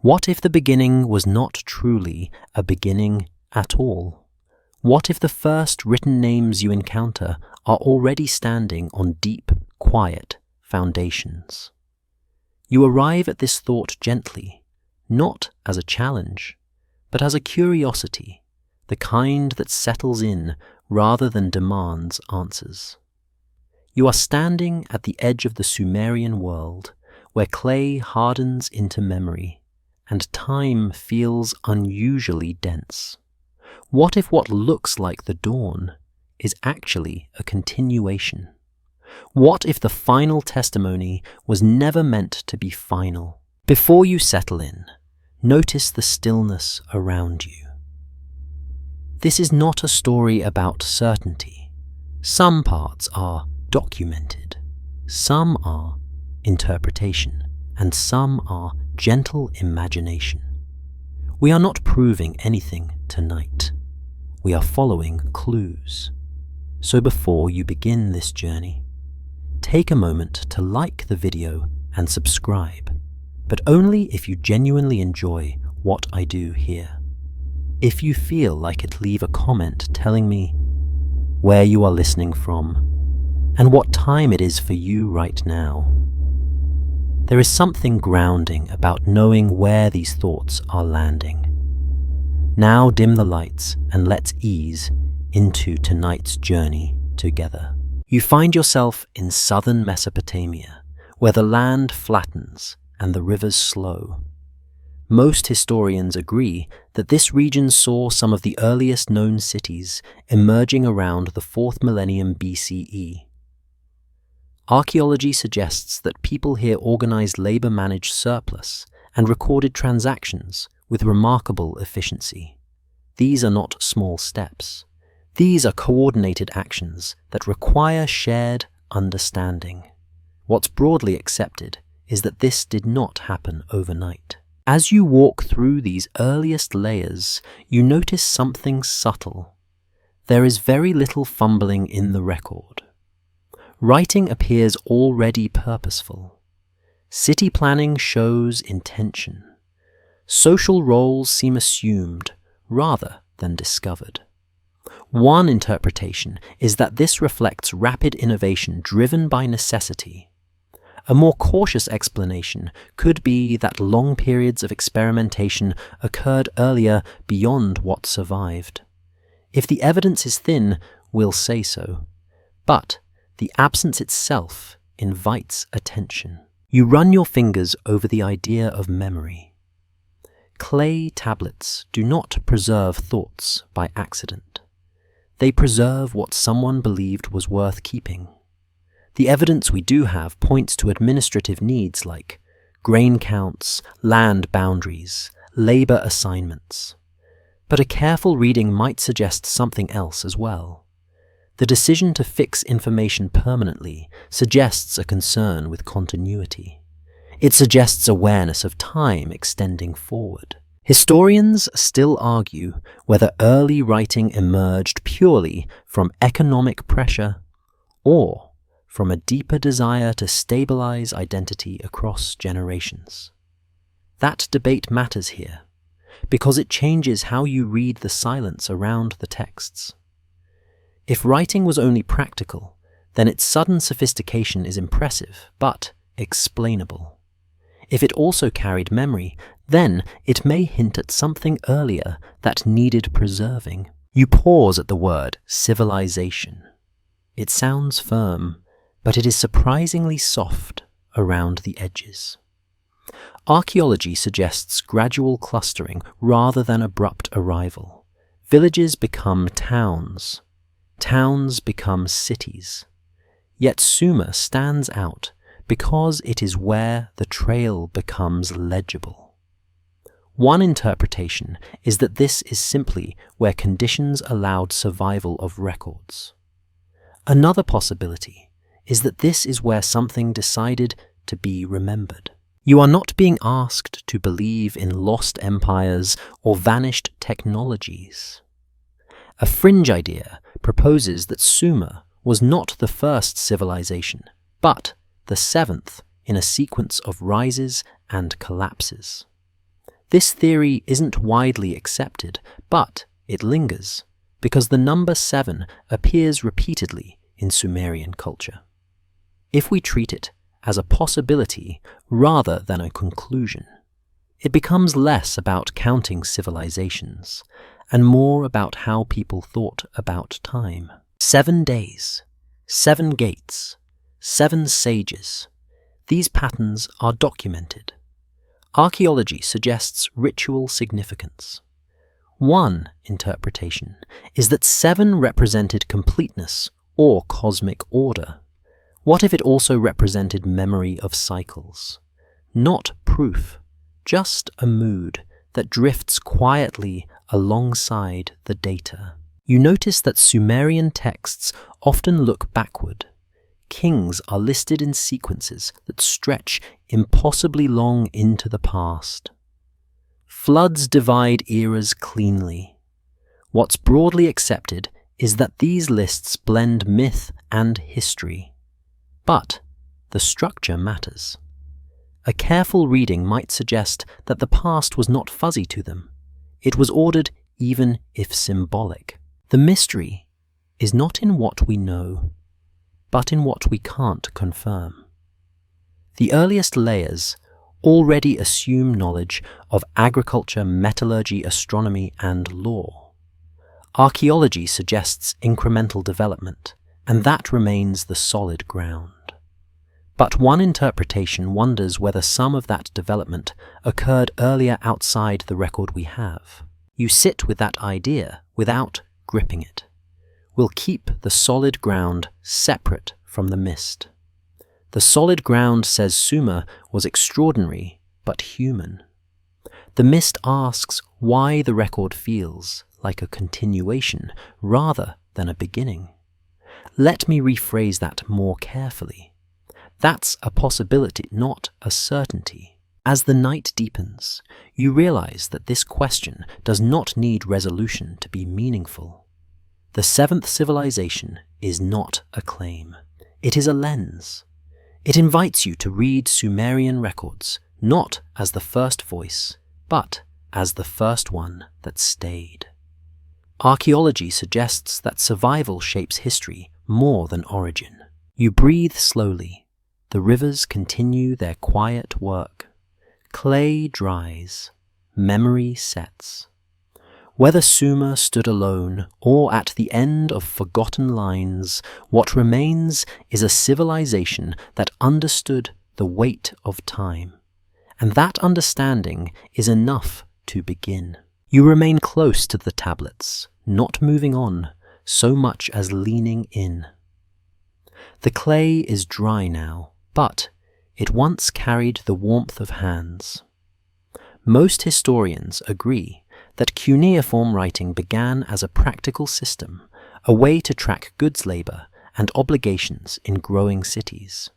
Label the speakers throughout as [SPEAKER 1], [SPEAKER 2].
[SPEAKER 1] What if the beginning was not truly a beginning at all? What if the first written names you encounter are already standing on deep, quiet foundations? You arrive at this thought gently, not as a challenge, but as a curiosity, the kind that settles in rather than demands answers. You are standing at the edge of the Sumerian world, where clay hardens into memory, and time feels unusually dense. What if what looks like the dawn is actually a continuation? What if the final testimony was never meant to be final? Before you settle in, notice the stillness around you. This is not a story about certainty. Some parts are documented, some are interpretation, and some are gentle imagination. We are not proving anything tonight. We are following clues. So before you begin this journey, take a moment to like the video and subscribe, but only if you genuinely enjoy what I do here. If you feel like it, leave a comment telling me where you are listening from and what time it is for you right now. There is something grounding about knowing where these thoughts are landing. Now dim the lights and let's ease into tonight's journey together. You find yourself in southern Mesopotamia, where the land flattens and the rivers slow. Most historians agree that this region saw some of the earliest known cities emerging around the 4th millennium BCE. Archaeology suggests that people here organized labor-managed surplus and recorded transactions with remarkable efficiency. These are not small steps. These are coordinated actions that require shared understanding. What's broadly accepted is that this did not happen overnight. As you walk through these earliest layers, you notice something subtle. There is very little fumbling in the record. Writing appears already purposeful. City planning shows intention. Social roles seem assumed rather than discovered. One interpretation is that this reflects rapid innovation driven by necessity. A more cautious explanation could be that long periods of experimentation occurred earlier beyond what survived. If the evidence is thin, we'll say so. But the absence itself invites attention. You run your fingers over the idea of memory. Clay tablets do not preserve thoughts by accident. They preserve what someone believed was worth keeping. The evidence we do have points to administrative needs like grain counts, land boundaries, labor assignments. But a careful reading might suggest something else as well. The decision to fix information permanently suggests a concern with continuity. It suggests awareness of time extending forward. Historians still argue whether early writing emerged purely from economic pressure or from a deeper desire to stabilize identity across generations. That debate matters here, because it changes how you read the silence around the texts. If writing was only practical, then its sudden sophistication is impressive, but explainable. If it also carried memory, then it may hint at something earlier that needed preserving. You pause at the word civilization. It sounds firm, but it is surprisingly soft around the edges. Archaeology suggests gradual clustering rather than abrupt arrival. Villages become towns. Towns become cities. Yet Sumer stands out because it is where the trail becomes legible. One interpretation is that this is simply where conditions allowed survival of records. Another possibility is that this is where something decided to be remembered. You are not being asked to believe in lost empires or vanished technologies. A fringe idea proposes that Sumer was not the first civilization, but the seventh in a sequence of rises and collapses. This theory isn't widely accepted, but it lingers because the number 7 appears repeatedly in Sumerian culture. If we treat it as a possibility rather than a conclusion, it becomes less about counting civilizations and more about how people thought about time. 7 days, 7 gates, 7 sages. These patterns are documented. Archaeology suggests ritual significance. One interpretation is that 7 represented completeness or cosmic order. What if it also represented memory of cycles? Not proof, just a mood that drifts quietly alongside the data. You notice that Sumerian texts often look backward. Kings are listed in sequences that stretch impossibly long into the past. Floods divide eras cleanly. What's broadly accepted is that these lists blend myth and history. But the structure matters. A careful reading might suggest that the past was not fuzzy to them. It was ordered, even if symbolic. The mystery is not in what we know, but in what we can't confirm. The earliest layers already assume knowledge of agriculture, metallurgy, astronomy, and law. Archaeology suggests incremental development, and that remains the solid ground. But one interpretation wonders whether some of that development occurred earlier outside the record we have. You sit with that idea without gripping it. We'll keep the solid ground separate from the mist. The solid ground says Sumer was extraordinary but human. The mist asks why the record feels like a continuation rather than a beginning. Let me rephrase that more carefully. That's a possibility, not a certainty. As the night deepens, you realize that this question does not need resolution to be meaningful. The 7th civilization is not a claim. It is a lens. It invites you to read Sumerian records, not as the first voice, but as the first one that stayed. Archaeology suggests that survival shapes history more than origin. You breathe slowly. The rivers continue their quiet work. Clay dries. Memory sets. Whether Sumer stood alone or at the end of forgotten lines, what remains is a civilization that understood the weight of time. And that understanding is enough to begin. You remain close to the tablets, not moving on, so much as leaning in. The clay is dry now, but it once carried the warmth of hands. Most historians agree that cuneiform writing began as a practical system, a way to track goods labor and obligations in growing cities.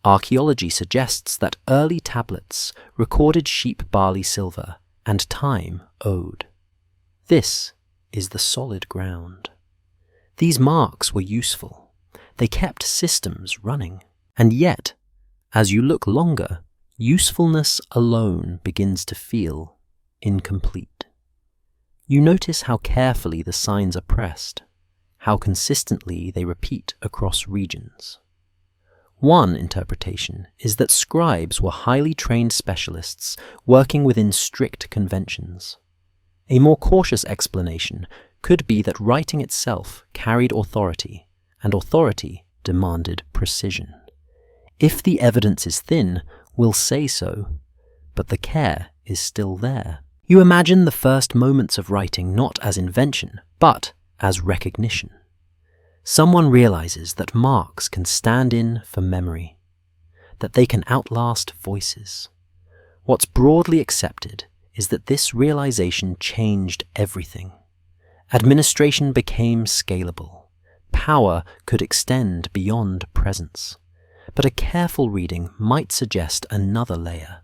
[SPEAKER 1] Archaeology suggests that early tablets recorded sheep, barley, silver, and time owed. This is the solid ground. These marks were useful. They kept systems running. And yet, as you look longer, usefulness alone begins to feel incomplete. You notice how carefully the signs are pressed, how consistently they repeat across regions. One interpretation is that scribes were highly trained specialists working within strict conventions. A more cautious explanation could be that writing itself carried authority, and authority demanded precision. If the evidence is thin, we'll say so, but the care is still there. You imagine the first moments of writing not as invention, but as recognition. Someone realizes that marks can stand in for memory, that they can outlast voices. What's broadly accepted is that this realization changed everything. Administration became scalable. Power could extend beyond presence. But a careful reading might suggest another layer.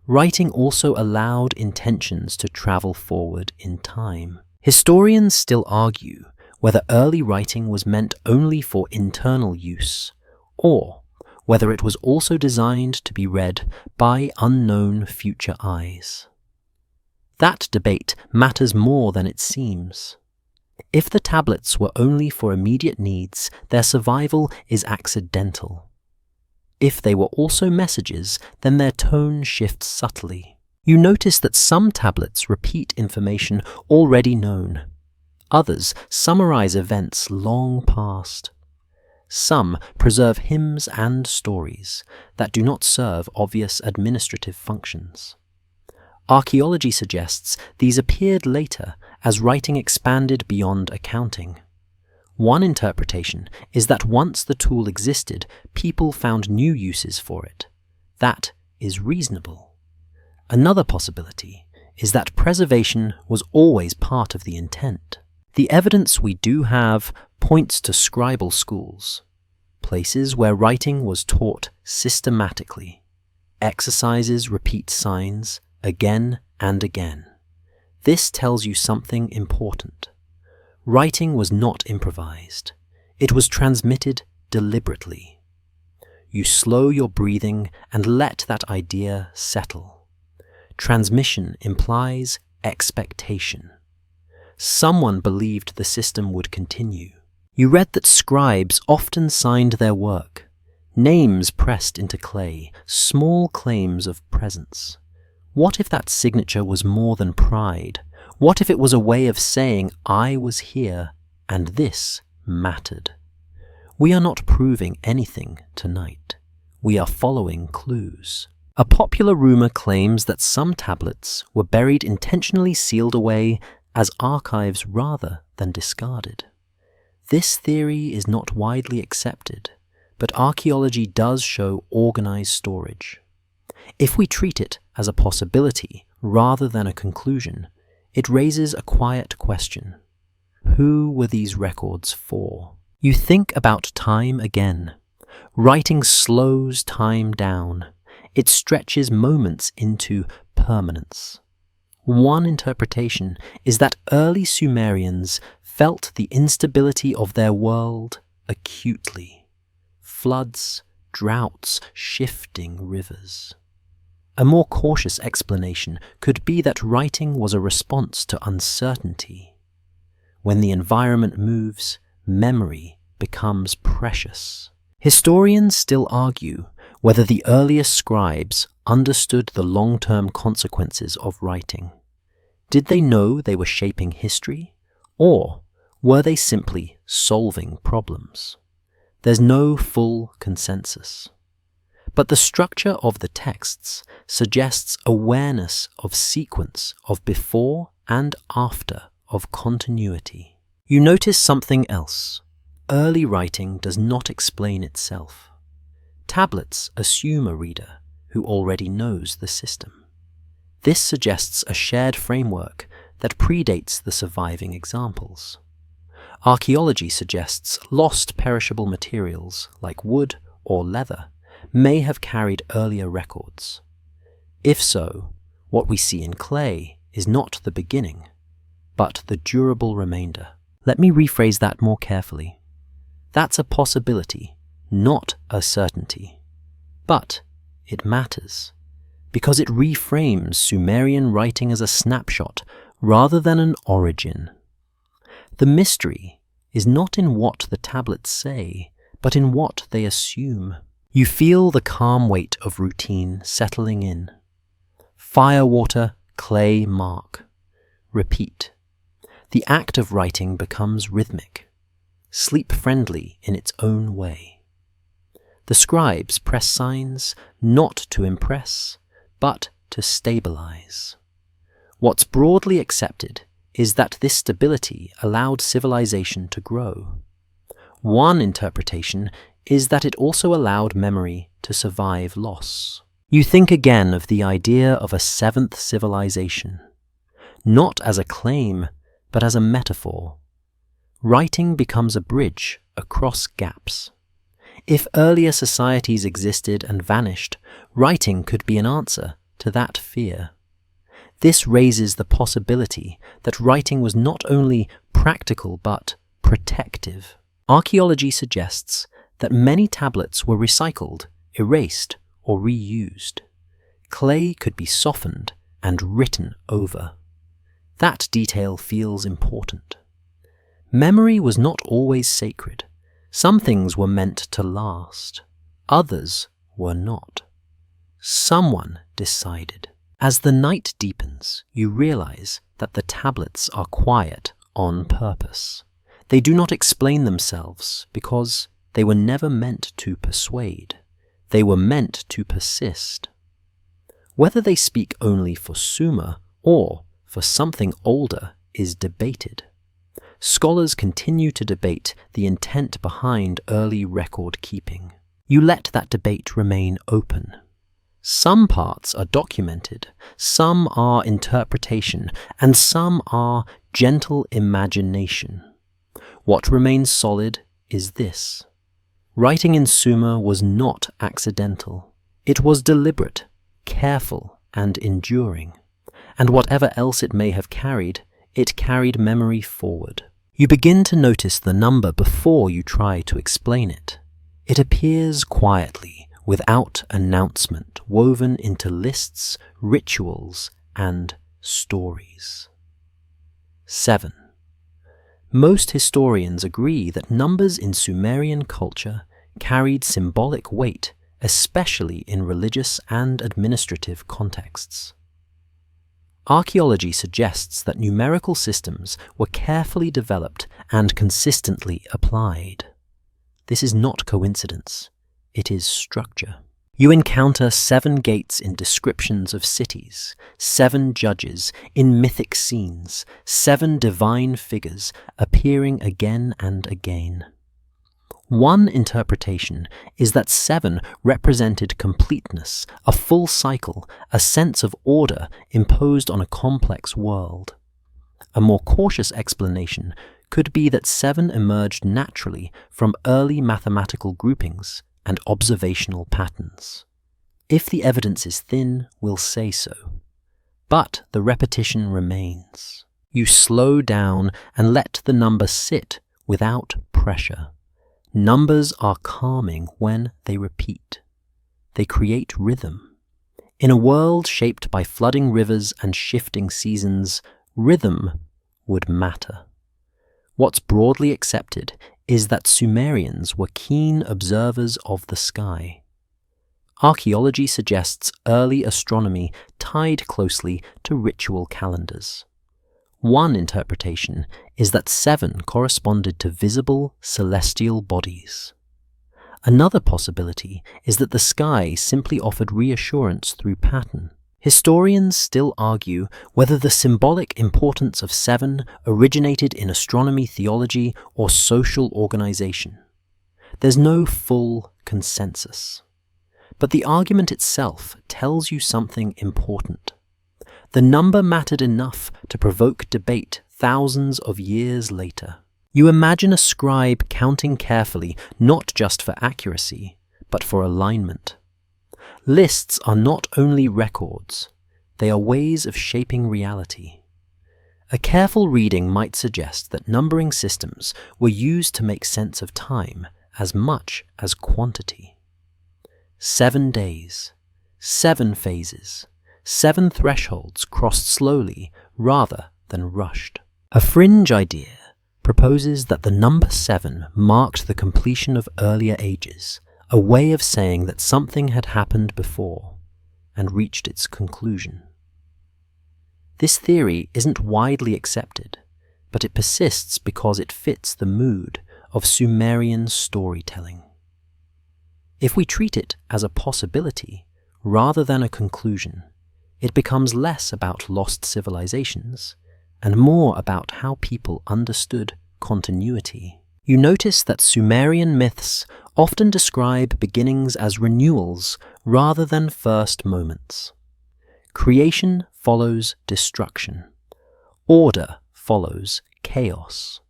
[SPEAKER 1] Writing also allowed intentions to travel forward in time. Historians still argue whether early writing was meant only for internal use, or whether it was also designed to be read by unknown future eyes. That debate matters more than it seems. If the tablets were only for immediate needs, their survival is accidental. If they were also messages, then their tone shifts subtly. You notice that some tablets repeat information already known. Others summarize events long past. Some preserve hymns and stories that do not serve obvious administrative functions. Archaeology suggests these appeared later as writing expanded beyond accounting. One interpretation is that once the tool existed, people found new uses for it. That is reasonable. Another possibility is that preservation was always part of the intent. The evidence we do have points to scribal schools, places where writing was taught systematically. Exercises repeat signs again and again. This tells you something important. Writing was not improvised. It was transmitted deliberately. You slow your breathing and let that idea settle. Transmission implies expectation. Someone believed the system would continue. You read that scribes often signed their work, names pressed into clay, small claims of presence. What if that signature was more than pride? What if it was a way of saying, I was here, and this mattered? We are not proving anything tonight. We are following clues. A popular rumor claims that some tablets were buried intentionally sealed away as archives rather than discarded. This theory is not widely accepted, but archaeology does show organized storage. If we treat it as a possibility rather than a conclusion, it raises a quiet question. Who were these records for? You think about time again. Writing slows time down. It stretches moments into permanence. One interpretation is that early Sumerians felt the instability of their world acutely. Floods, droughts, shifting rivers. A more cautious explanation could be that writing was a response to uncertainty. When the environment moves, memory becomes precious. Historians still argue whether the earliest scribes understood the long-term consequences of writing. Did they know they were shaping history, or were they simply solving problems? There's no full consensus. But the structure of the texts suggests awareness of sequence, of before and after, of continuity. You notice something else. Early writing does not explain itself. Tablets assume a reader who already knows the system. This suggests a shared framework that predates the surviving examples. Archaeology suggests lost perishable materials like wood or leather may have carried earlier records. If so, what we see in clay is not the beginning, but the durable remainder. Let me rephrase that more carefully. That's a possibility, not a certainty. But it matters, because it reframes Sumerian writing as a snapshot rather than an origin. The mystery is not in what the tablets say, but in what they assume. You feel the calm weight of routine settling in. Fire, water, clay, mark. Repeat. The act of writing becomes rhythmic, sleep-friendly in its own way. The scribes press signs not to impress, but to stabilize. What's broadly accepted is that this stability allowed civilization to grow. One interpretation is that it also allowed memory to survive loss. You think again of the idea of a seventh civilization, not as a claim, but as a metaphor. Writing becomes a bridge across gaps. If earlier societies existed and vanished, writing could be an answer to that fear. This raises the possibility that writing was not only practical but protective. Archaeology suggests that many tablets were recycled, erased, or reused. Clay could be softened and written over. That detail feels important. Memory was not always sacred. Some things were meant to last. Others were not. Someone decided. As the night deepens, you realize that the tablets are quiet on purpose. They do not explain themselves because they were never meant to persuade. They were meant to persist. Whether they speak only for Sumer or for something older is debated. Scholars continue to debate the intent behind early record keeping. You let that debate remain open. Some parts are documented, some are interpretation, and some are gentle imagination. What remains solid is this. Writing in Sumer was not accidental. It was deliberate, careful, and enduring. And whatever else it may have carried, it carried memory forward. You begin to notice the number before you try to explain it. It appears quietly, without announcement, woven into lists, rituals, and stories. 7. Most historians agree that numbers in Sumerian culture carried symbolic weight, especially in religious and administrative contexts. Archaeology suggests that numerical systems were carefully developed and consistently applied. This is not coincidence, it is structure. You encounter 7 gates in descriptions of cities, 7 judges in mythic scenes, 7 divine figures appearing again and again. One interpretation is that 7 represented completeness, a full cycle, a sense of order imposed on a complex world. A more cautious explanation could be that 7 emerged naturally from early mathematical groupings and observational patterns. If the evidence is thin, we'll say so. But the repetition remains. You slow down and let the number sit without pressure. Numbers are calming when they repeat. They create rhythm. In a world shaped by flooding rivers and shifting seasons, rhythm would matter. What's broadly accepted is that Sumerians were keen observers of the sky. Archaeology suggests early astronomy tied closely to ritual calendars. One interpretation is that 7 corresponded to visible celestial bodies. Another possibility is that the sky simply offered reassurance through pattern. Historians still argue whether the symbolic importance of 7 originated in astronomy theology or social organization. There's no full consensus. But the argument itself tells you something important. The number mattered enough to provoke debate thousands of years later. You imagine a scribe counting carefully, not just for accuracy, but for alignment. Lists are not only records, they are ways of shaping reality. A careful reading might suggest that numbering systems were used to make sense of time as much as quantity. 7 days, 7 phases, 7 thresholds crossed slowly rather than rushed. A fringe idea proposes that the number 7 marked the completion of earlier ages, a way of saying that something had happened before and reached its conclusion. This theory isn't widely accepted, but it persists because it fits the mood of Sumerian storytelling. If we treat it as a possibility rather than a conclusion, it becomes less about lost civilizations and more about how people understood continuity. You notice that Sumerian myths often describe beginnings as renewals rather than first moments. Creation follows destruction. Order follows chaos.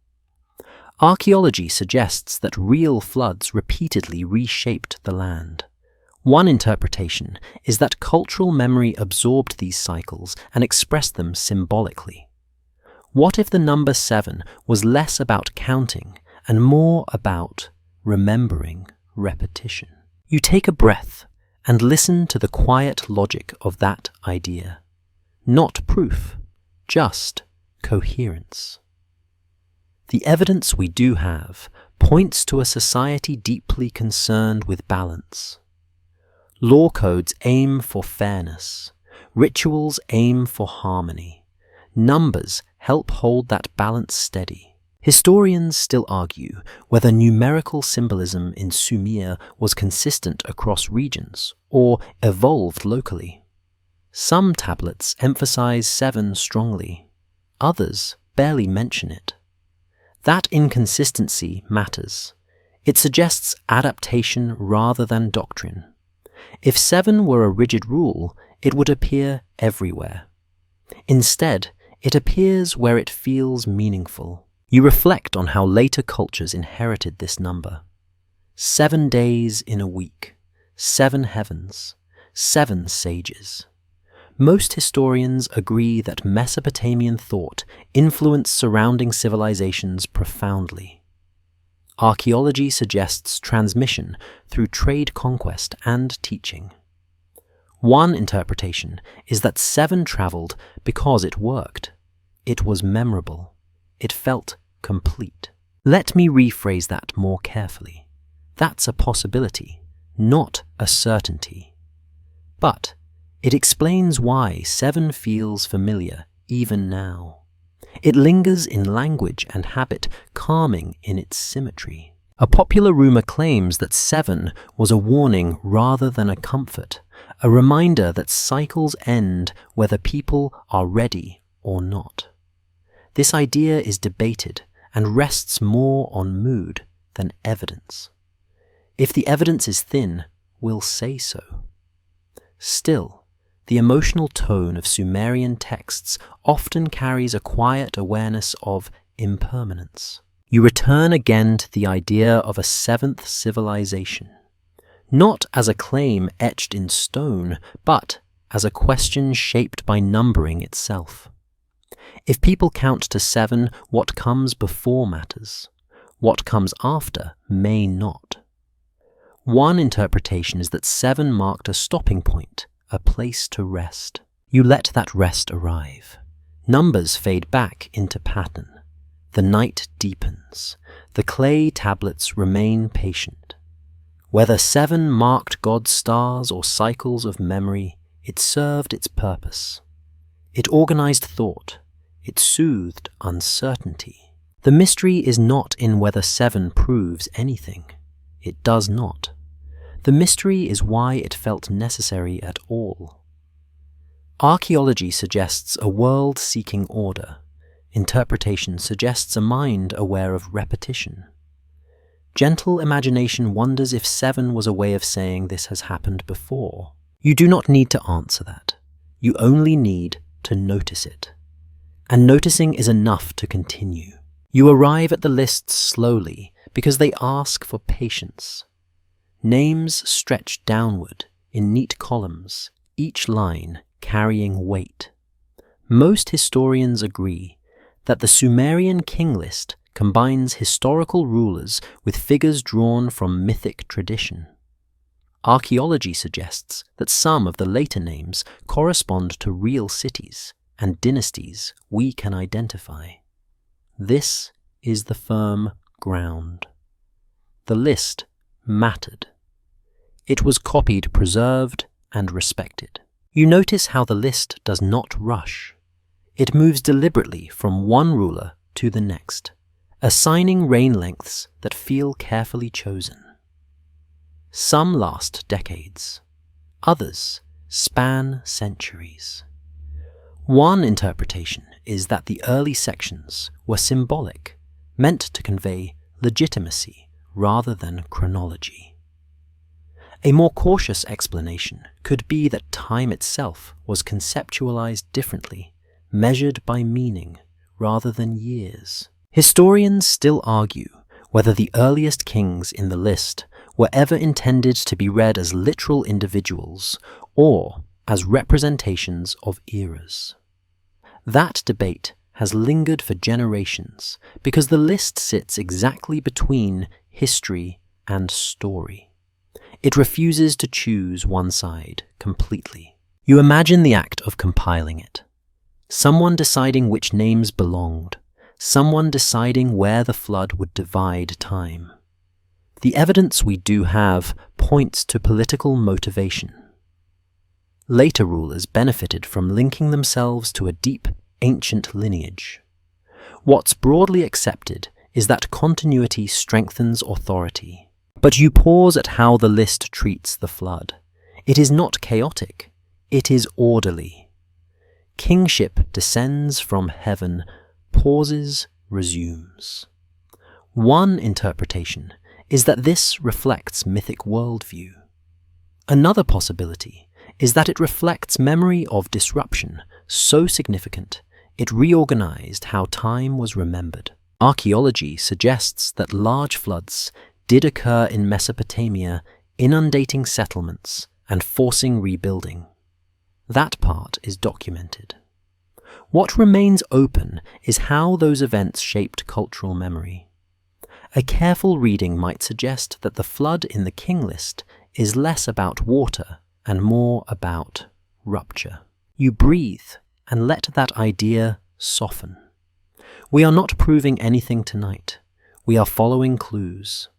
[SPEAKER 1] Archaeology suggests that real floods repeatedly reshaped the land. One interpretation is that cultural memory absorbed these cycles and expressed them symbolically. What if the number 7 was less about counting and more about remembering repetition? You take a breath and listen to the quiet logic of that idea. Not proof, just coherence. The evidence we do have points to a society deeply concerned with balance. Law codes aim for fairness. Rituals aim for harmony. Numbers help hold that balance steady. Historians still argue whether numerical symbolism in Sumer was consistent across regions or evolved locally. Some tablets emphasize 7 strongly, others barely mention it. That inconsistency matters. It suggests adaptation rather than doctrine. If 7 were a rigid rule, it would appear everywhere. Instead, it appears where it feels meaningful. You reflect on how later cultures inherited this number. 7 days in a week, 7 heavens, 7 sages. Most historians agree that Mesopotamian thought influenced surrounding civilizations profoundly. Archaeology suggests transmission through trade conquest and teaching. One interpretation is that 7 traveled because it worked. It was memorable. It felt complete. Let me rephrase that more carefully. That's a possibility, not a certainty. But it explains why 7 feels familiar even now. It lingers in language and habit, calming in its symmetry. A popular rumor claims that 7 was a warning rather than a comfort, a reminder that cycles end whether people are ready or not. This idea is debated and rests more on mood than evidence. If the evidence is thin, we'll say so. Still, the emotional tone of Sumerian texts often carries a quiet awareness of impermanence. You return again to the idea of a 7th civilization, not as a claim etched in stone, but as a question shaped by numbering itself. If people count to 7, what comes before matters. What comes after may not. One interpretation is that 7 marked a stopping point, a place to rest. You let that rest arrive. Numbers fade back into pattern. The night deepens. The clay tablets remain patient. Whether 7 marked God's stars or cycles of memory, it served its purpose. It organized thought. It soothed uncertainty. The mystery is not in whether 7 proves anything. It does not. The mystery is why it felt necessary at all. Archaeology suggests a world seeking order. Interpretation suggests a mind aware of repetition. Gentle imagination wonders if 7 was a way of saying this has happened before. You do not need to answer that. You only need to notice it. And noticing is enough to continue. You arrive at the lists slowly because they ask for patience. Names stretch downward in neat columns, each line carrying weight. Most historians agree that the Sumerian king list combines historical rulers with figures drawn from mythic tradition. Archaeology suggests that some of the later names correspond to real cities and dynasties we can identify. This is the firm ground. The list mattered. It was copied, preserved, and respected. You notice how the list does not rush. It moves deliberately from one ruler to the next, assigning reign lengths that feel carefully chosen. Some last decades. Others span centuries. One interpretation is that the early sections were symbolic, meant to convey legitimacy rather than chronology. A more cautious explanation could be that time itself was conceptualized differently, measured by meaning rather than years. Historians still argue whether the earliest kings in the list were ever intended to be read as literal individuals or as representations of eras. That debate has lingered for generations because the list sits exactly between history and story. It refuses to choose one side completely. You imagine the act of compiling it. Someone deciding which names belonged, someone deciding where the flood would divide time. The evidence we do have points to political motivation. Later rulers benefited from linking themselves to a deep, ancient lineage. What's broadly accepted is that continuity strengthens authority. But you pause at how the list treats the flood. It is not chaotic, it is orderly. Kingship descends from heaven, pauses, resumes. One interpretation is that this reflects mythic worldview. Another possibility is that it reflects memory of disruption so significant it reorganized how time was remembered. Archaeology suggests that large floods did occur in Mesopotamia, inundating settlements and forcing rebuilding. That part is documented. What remains open is how those events shaped cultural memory. A careful reading might suggest that the flood in the king list is less about water and more about rupture. You breathe and let that idea soften. We are not proving anything tonight. We are following clues.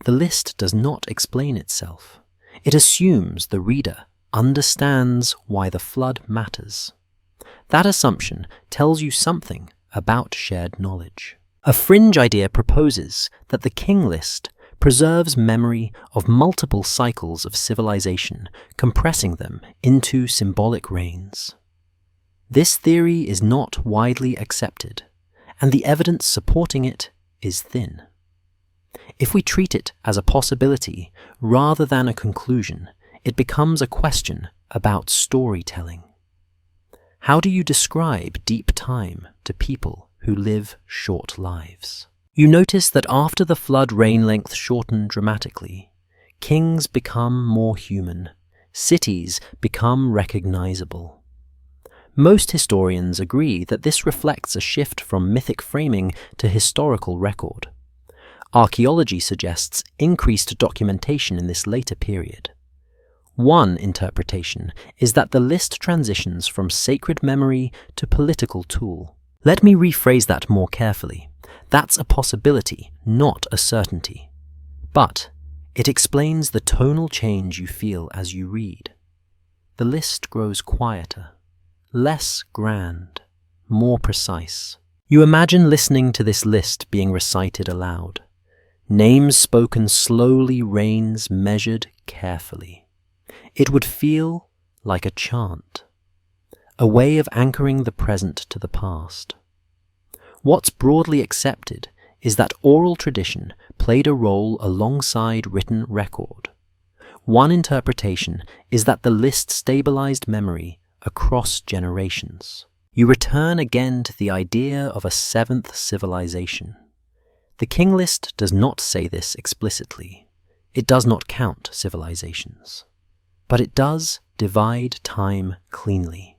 [SPEAKER 1] The list does not explain itself. It assumes the reader understands why the flood matters. That assumption tells you something about shared knowledge. A fringe idea proposes that the king list preserves memory of multiple cycles of civilization, compressing them into symbolic reigns. This theory is not widely accepted, and the evidence supporting it is thin. If we treat it as a possibility rather than a conclusion, it becomes a question about storytelling. How do you describe deep time to people who live short lives? You notice that after the flood reign length shortened dramatically, kings become more human, cities become recognizable. Most historians agree that this reflects a shift from mythic framing to historical record. Archaeology suggests increased documentation in this later period. One interpretation is that the list transitions from sacred memory to political tool. Let me rephrase that more carefully. That's a possibility, not a certainty. But it explains the tonal change you feel as you read. The list grows quieter, less grand, more precise. You imagine listening to this list being recited aloud. Names spoken slowly, reigns measured carefully. It would feel like a chant, a way of anchoring the present to the past. What's broadly accepted is that oral tradition played a role alongside written record. One interpretation is that the list stabilized memory across generations. You return again to the idea of a seventh civilization. The king list does not say this explicitly. It does not count civilizations. But it does divide time cleanly.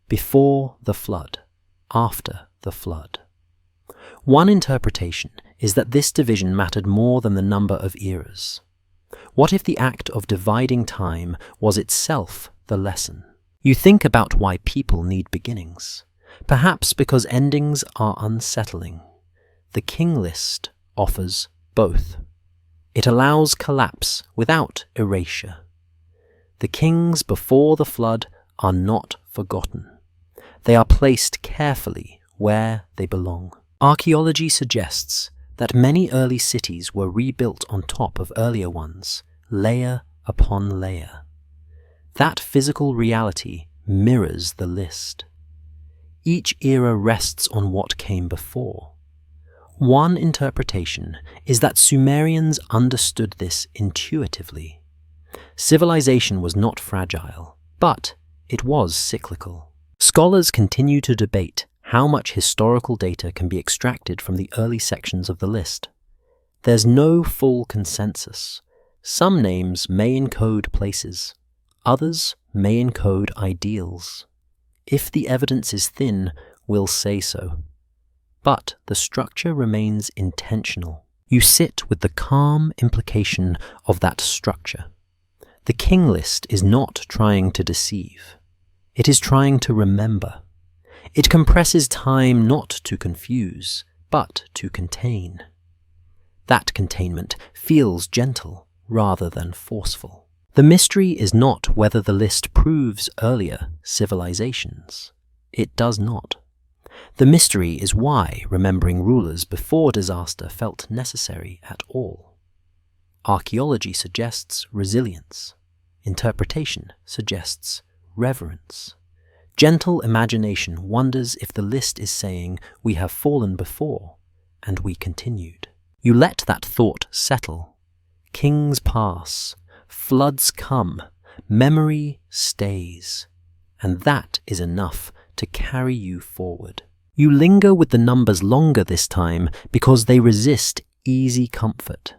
[SPEAKER 1] Before the flood, after the flood. One interpretation is that this division mattered more than the number of eras. What if the act of dividing time was itself the lesson? You think about why people need beginnings. Perhaps because endings are unsettling. The king list offers both. It allows collapse without erasure. The kings before the flood are not forgotten. They are placed carefully where they belong. Archaeology suggests that many early cities were rebuilt on top of earlier ones, layer upon layer. That physical reality mirrors the list. Each era rests on what came before. One interpretation is that Sumerians understood this intuitively. Civilization was not fragile, but it was cyclical. Scholars continue to debate how much historical data can be extracted from the early sections of the list. There's no full consensus. Some names may encode places. Others may encode ideals. If the evidence is thin, we'll say so. But the structure remains intentional. You sit with the calm implication of that structure. The king list is not trying to deceive. It is trying to remember. It compresses time not to confuse, but to contain. That containment feels gentle rather than forceful. The mystery is not whether the list proves earlier civilizations. It does not. The mystery is why remembering rulers before disaster felt necessary at all. Archaeology suggests resilience. Interpretation suggests reverence. Gentle imagination wonders if the list is saying, "We have fallen before, and we continued." You let that thought settle. Kings pass, floods come, memory stays, and that is enough to carry you forward. You linger with the numbers longer this time because they resist easy comfort.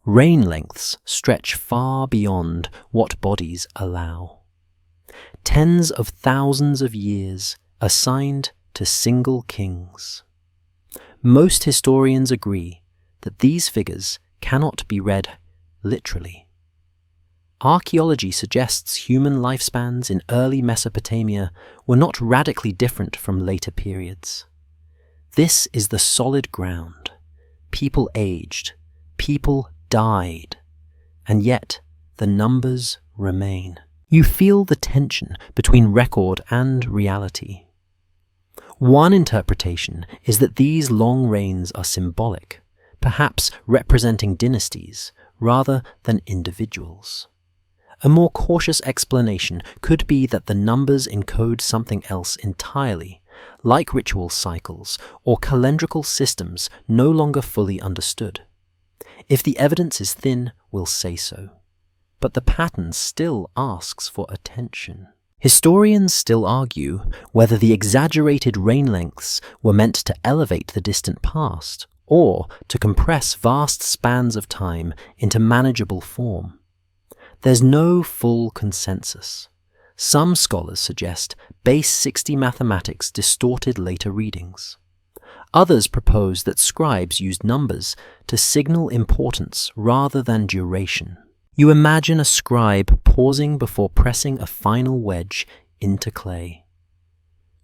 [SPEAKER 1] Reign lengths stretch far beyond what bodies allow. Tens of thousands of years assigned to single kings. Most historians agree that these figures cannot be read literally. Archaeology suggests human lifespans in early Mesopotamia were not radically different from later periods. This is the solid ground. People aged, people died, and yet the numbers remain. You feel the tension between record and reality. One interpretation is that these long reigns are symbolic, perhaps representing dynasties rather than individuals. A more cautious explanation could be that the numbers encode something else entirely, like ritual cycles or calendrical systems no longer fully understood. If the evidence is thin, we'll say so. But the pattern still asks for attention. Historians still argue whether the exaggerated reign lengths were meant to elevate the distant past or to compress vast spans of time into manageable form. There's no full consensus. Some scholars suggest base 60 mathematics distorted later readings. Others propose that scribes used numbers to signal importance rather than duration. You imagine a scribe pausing before pressing a final wedge into clay,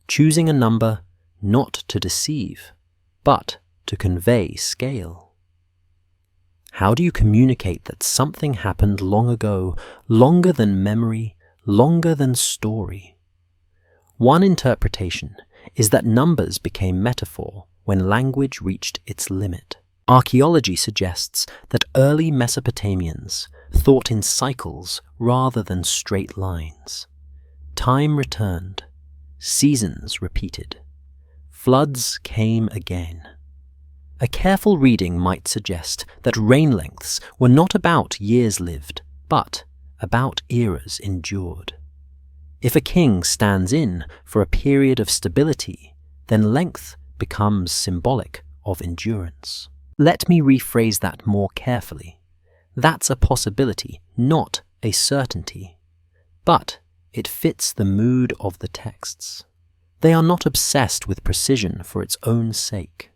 [SPEAKER 1] choosing a number not to deceive, but to convey scale. How do you communicate that something happened long ago, longer than memory, longer than story? One interpretation is that numbers became metaphor when language reached its limit. Archaeology suggests that early Mesopotamians thought in cycles rather than straight lines. Time returned, seasons repeated, floods came again. A careful reading might suggest that reign lengths were not about years lived, but about eras endured. If a king stands in for a period of stability, then length becomes symbolic of endurance. Let me rephrase that more carefully. That's a possibility, not a certainty. But it fits the mood of the texts. They are not obsessed with precision for its own sake.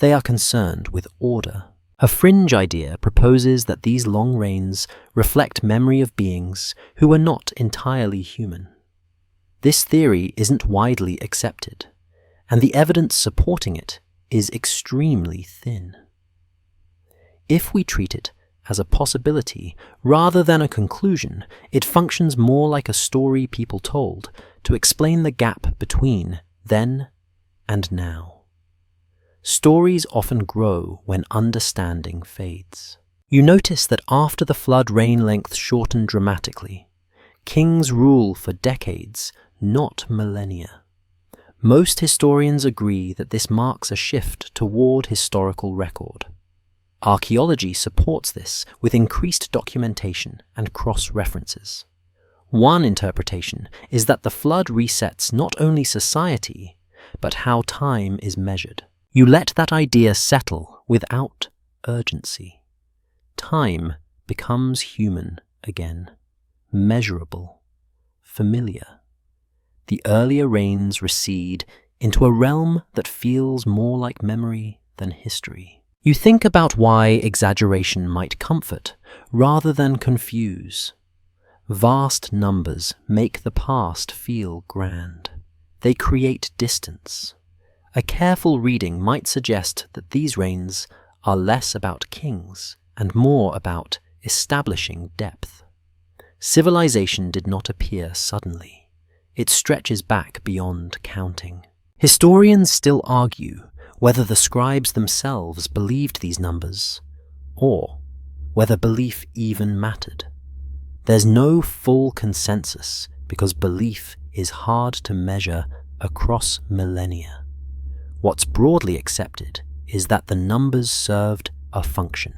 [SPEAKER 1] They are concerned with order. A fringe idea proposes that these long reigns reflect memory of beings who were not entirely human. This theory isn't widely accepted, and the evidence supporting it is extremely thin. If we treat it as a possibility rather than a conclusion, it functions more like a story people told to explain the gap between then and now. Stories often grow when understanding fades. You notice that after the flood reign length shortened dramatically, kings rule for decades, not millennia. Most historians agree that this marks a shift toward historical record. Archaeology supports this with increased documentation and cross-references. One interpretation is that the flood resets not only society, but how time is measured. You let that idea settle without urgency. Time becomes human again, measurable, familiar. The earlier reigns recede into a realm that feels more like memory than history. You think about why exaggeration might comfort rather than confuse. Vast numbers make the past feel grand. they create distance. A careful reading might suggest that these reigns are less about kings and more about establishing depth. Civilization did not appear suddenly. It stretches back beyond counting. Historians still argue whether the scribes themselves believed these numbers, or whether belief even mattered. There's no full consensus because belief is hard to measure across millennia. What's broadly accepted is that the numbers served a function.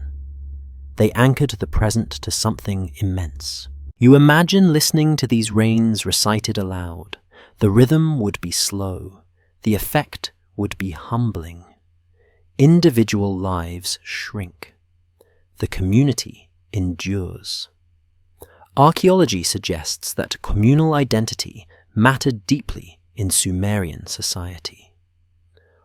[SPEAKER 1] They anchored the present to something immense. You imagine listening to these reigns recited aloud. The rhythm would be slow. The effect would be humbling. Individual lives shrink. The community endures. Archaeology suggests that communal identity mattered deeply in Sumerian society.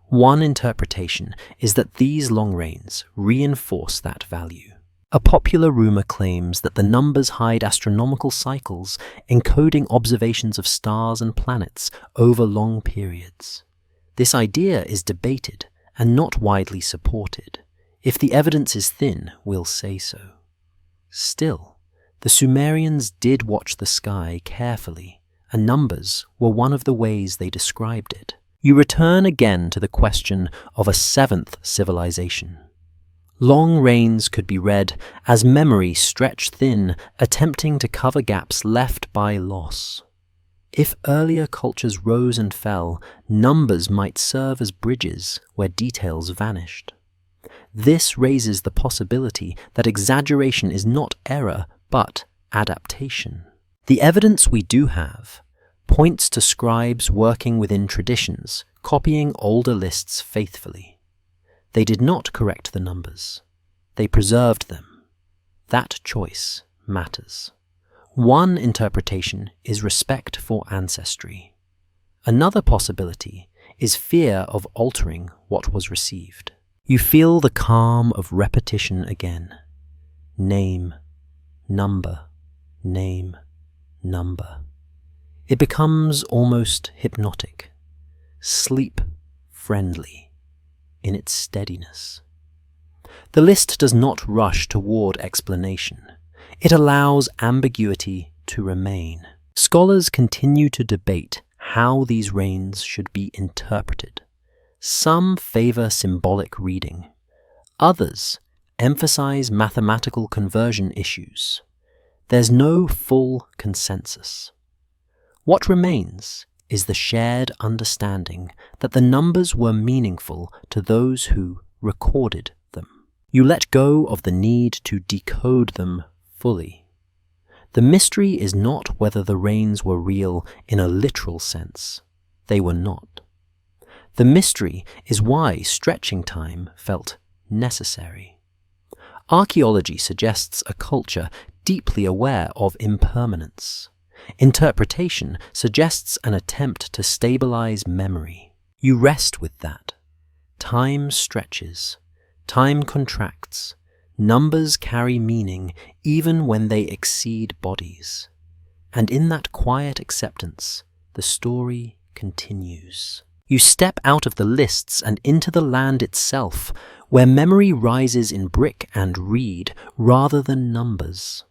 [SPEAKER 1] One interpretation is that these long reigns reinforce that value. A popular rumor claims that the numbers hide astronomical cycles encoding observations of stars and planets over long periods. This idea is debated and not widely supported. If the evidence is thin, we'll say so. Still, the Sumerians did watch the sky carefully, and numbers were one of the ways they described it. You return again to the question of a seventh civilization. Long reigns could be read as memory stretched thin, attempting to cover gaps left by loss. If earlier cultures rose and fell, numbers might serve as bridges where details vanished. This raises the possibility that exaggeration is not error, but adaptation. The evidence we do have points to scribes working within traditions, copying older lists faithfully. They did not correct the numbers. They preserved them. That choice matters. One interpretation is respect for ancestry. Another possibility is fear of altering what was received. You feel the calm of repetition again. Name, number, name, number. It becomes almost hypnotic, sleep-friendly in its steadiness. The list does not rush toward explanation. It allows ambiguity to remain. Scholars continue to debate how these reigns should be interpreted. Some favor symbolic reading. Others emphasize mathematical conversion issues. There's no full consensus. What remains is the shared understanding that the numbers were meaningful to those who recorded them. You let go of the need to decode them fully. The mystery is not whether the reigns were real in a literal sense. They were not. The mystery is why stretching time felt necessary. Archaeology suggests a culture deeply aware of impermanence. Interpretation suggests an attempt to stabilize memory. You rest with that. Time stretches. Time contracts. Numbers carry meaning even when they exceed bodies. And in that quiet acceptance, the story continues. You step out of the lists and into the land itself, where memory rises in brick and reed rather than numbers.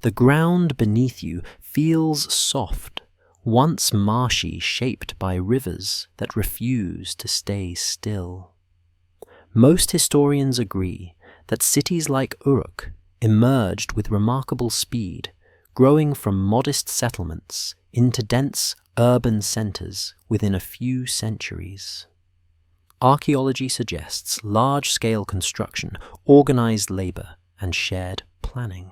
[SPEAKER 1] The ground beneath you feels soft, once marshy, shaped by rivers that refuse to stay still. Most historians agree that cities like Uruk emerged with remarkable speed, growing from modest settlements into dense urban centers within a few centuries. Archaeology suggests large-scale construction, organized labor, and shared planning.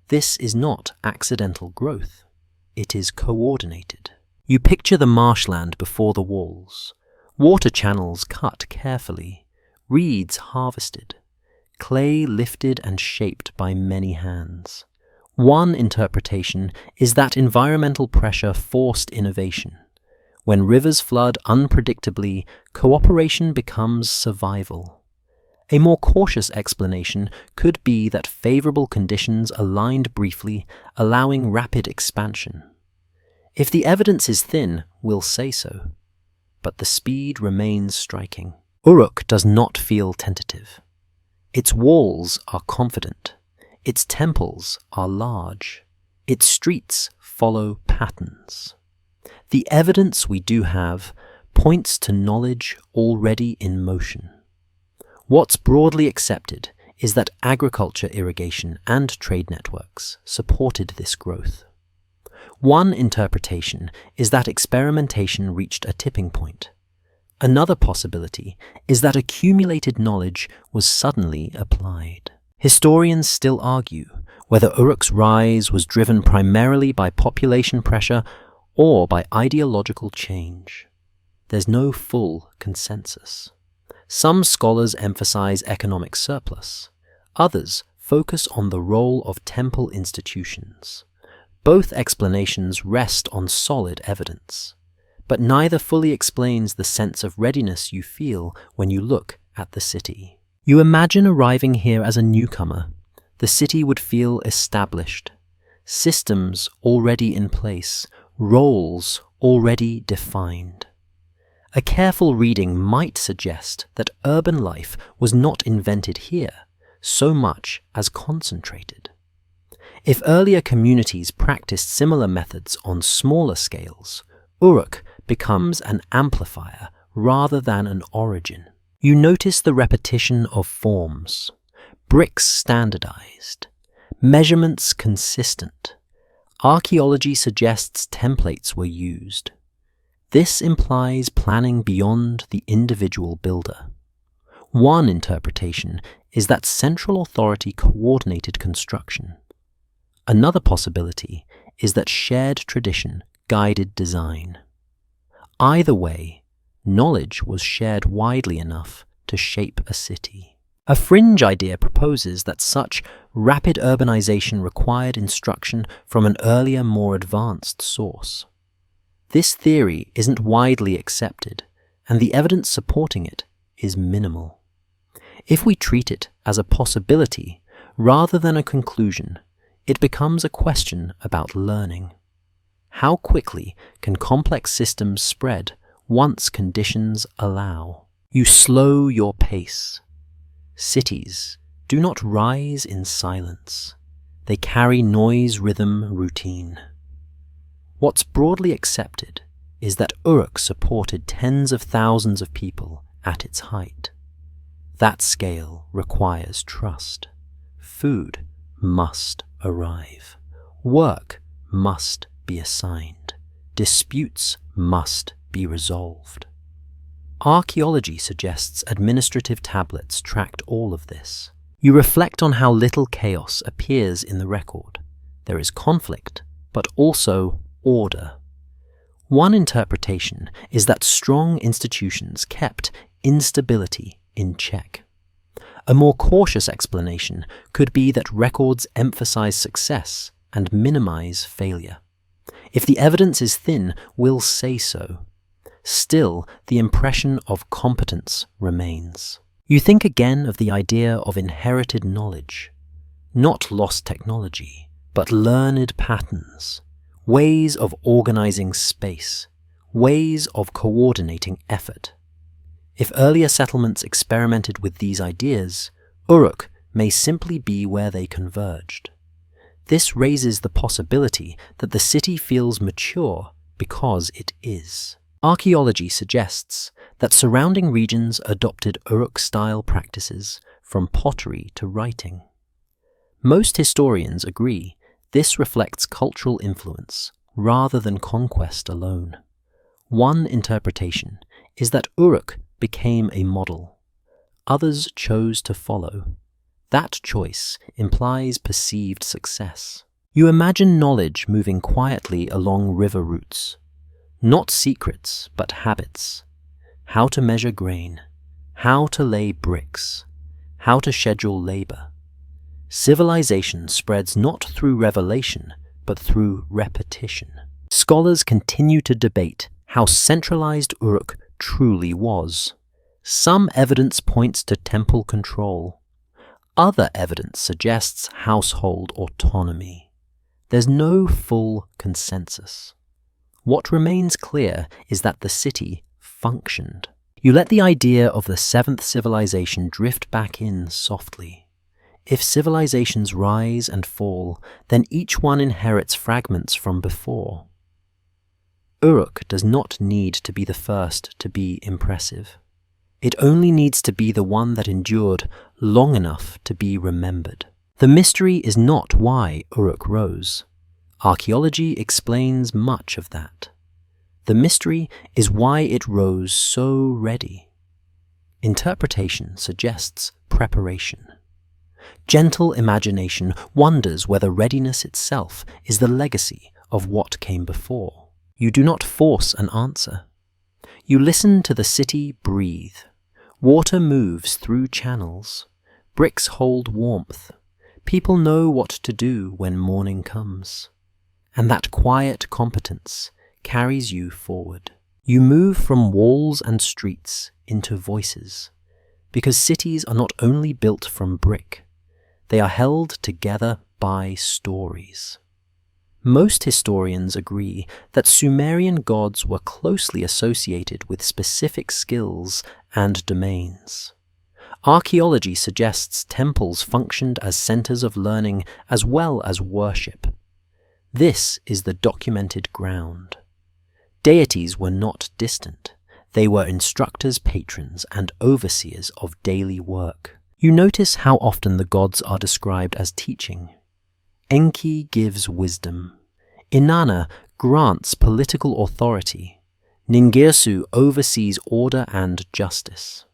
[SPEAKER 1] This is not accidental growth. It is coordinated. You picture the marshland before the walls, water channels cut carefully, reeds harvested, clay lifted and shaped by many hands. One interpretation is that environmental pressure forced innovation. When rivers flood unpredictably, cooperation becomes survival. A more cautious explanation could be that favorable conditions aligned briefly, allowing rapid expansion. If the evidence is thin, we'll say so. But the speed remains striking. Uruk does not feel tentative. Its walls are confident. Its temples are large. Its streets follow patterns. The evidence we do have points to knowledge already in motion. What's broadly accepted is that agriculture, irrigation, and trade networks supported this growth. One interpretation is that experimentation reached a tipping point. Another possibility is that accumulated knowledge was suddenly applied. Historians still argue whether Uruk's rise was driven primarily by population pressure or by ideological change. There's no full consensus. Some scholars emphasize economic surplus. Others focus on the role of temple institutions. Both explanations rest on solid evidence, but neither fully explains the sense of readiness you feel when you look at the city. You imagine arriving here as a newcomer. The city would feel established, systems already in place, roles already defined. A careful reading might suggest that urban life was not invented here so much as concentrated. If earlier communities practiced similar methods on smaller scales, Uruk becomes an amplifier rather than an origin. You notice the repetition of forms, bricks standardized, measurements consistent. Archaeology suggests templates were used. This implies planning beyond the individual builder. One interpretation is that central authority coordinated construction. Another possibility is that shared tradition guided design. Either way, knowledge was shared widely enough to shape a city. A fringe idea proposes that such rapid urbanization required instruction from an earlier, more advanced source. This theory isn't widely accepted, and the evidence supporting it is minimal. If we treat it as a possibility rather than a conclusion, it becomes a question about learning. How quickly can complex systems spread once conditions allow? You slow your pace. Cities do not rise in silence. They carry noise, rhythm, routine. What's broadly accepted is that Uruk supported tens of thousands of people at its height. That scale requires trust. Food must arrive. Work must be assigned. Disputes must be resolved. Archaeology suggests administrative tablets tracked all of this. You reflect on how little chaos appears in the record. There is conflict, but also order. One interpretation is that strong institutions kept instability in check. A more cautious explanation could be that records emphasize success and minimize failure. If the evidence is thin, we'll say so. Still, the impression of competence remains. You think again of the idea of inherited knowledge, not lost technology, but learned patterns, ways of organizing space, ways of coordinating effort. If earlier settlements experimented with these ideas, Uruk may simply be where they converged. This raises the possibility that the city feels mature because it is. Archaeology suggests that surrounding regions adopted Uruk-style practices from pottery to writing. Most historians agree this reflects cultural influence rather than conquest alone. One interpretation is that Uruk became a model. Others chose to follow. That choice implies perceived success. You imagine knowledge moving quietly along river routes. Not secrets, but habits. How to measure grain, how to lay bricks, how to schedule labor. Civilization spreads not through revelation, but through repetition. Scholars continue to debate how centralized Uruk truly was. Some evidence points to temple control. Other evidence suggests household autonomy. There's no full consensus. What remains clear is that the city functioned. You let the idea of the seventh civilization drift back in softly. If civilizations rise and fall, then each one inherits fragments from before. Uruk does not need to be the first to be impressive. It only needs to be the one that endured long enough to be remembered. The mystery is not why Uruk rose. Archaeology explains much of that. The mystery is why it rose so ready. Interpretation suggests preparation. Gentle imagination wonders whether readiness itself is the legacy of what came before. You do not force an answer. You listen to the city breathe. Water moves through channels. Bricks hold warmth. People know what to do when morning comes. And that quiet competence carries you forward. You move from walls and streets into voices, because cities are not only built from brick, they are held together by stories. Most historians agree that Sumerian gods were closely associated with specific skills and domains. Archaeology suggests temples functioned as centers of learning as well as worship. This is the documented ground. Deities were not distant. They were instructors, patrons, and overseers of daily work. You notice how often the gods are described as teaching. Enki gives wisdom. Inanna grants political authority. Ningirsu oversees order and justice.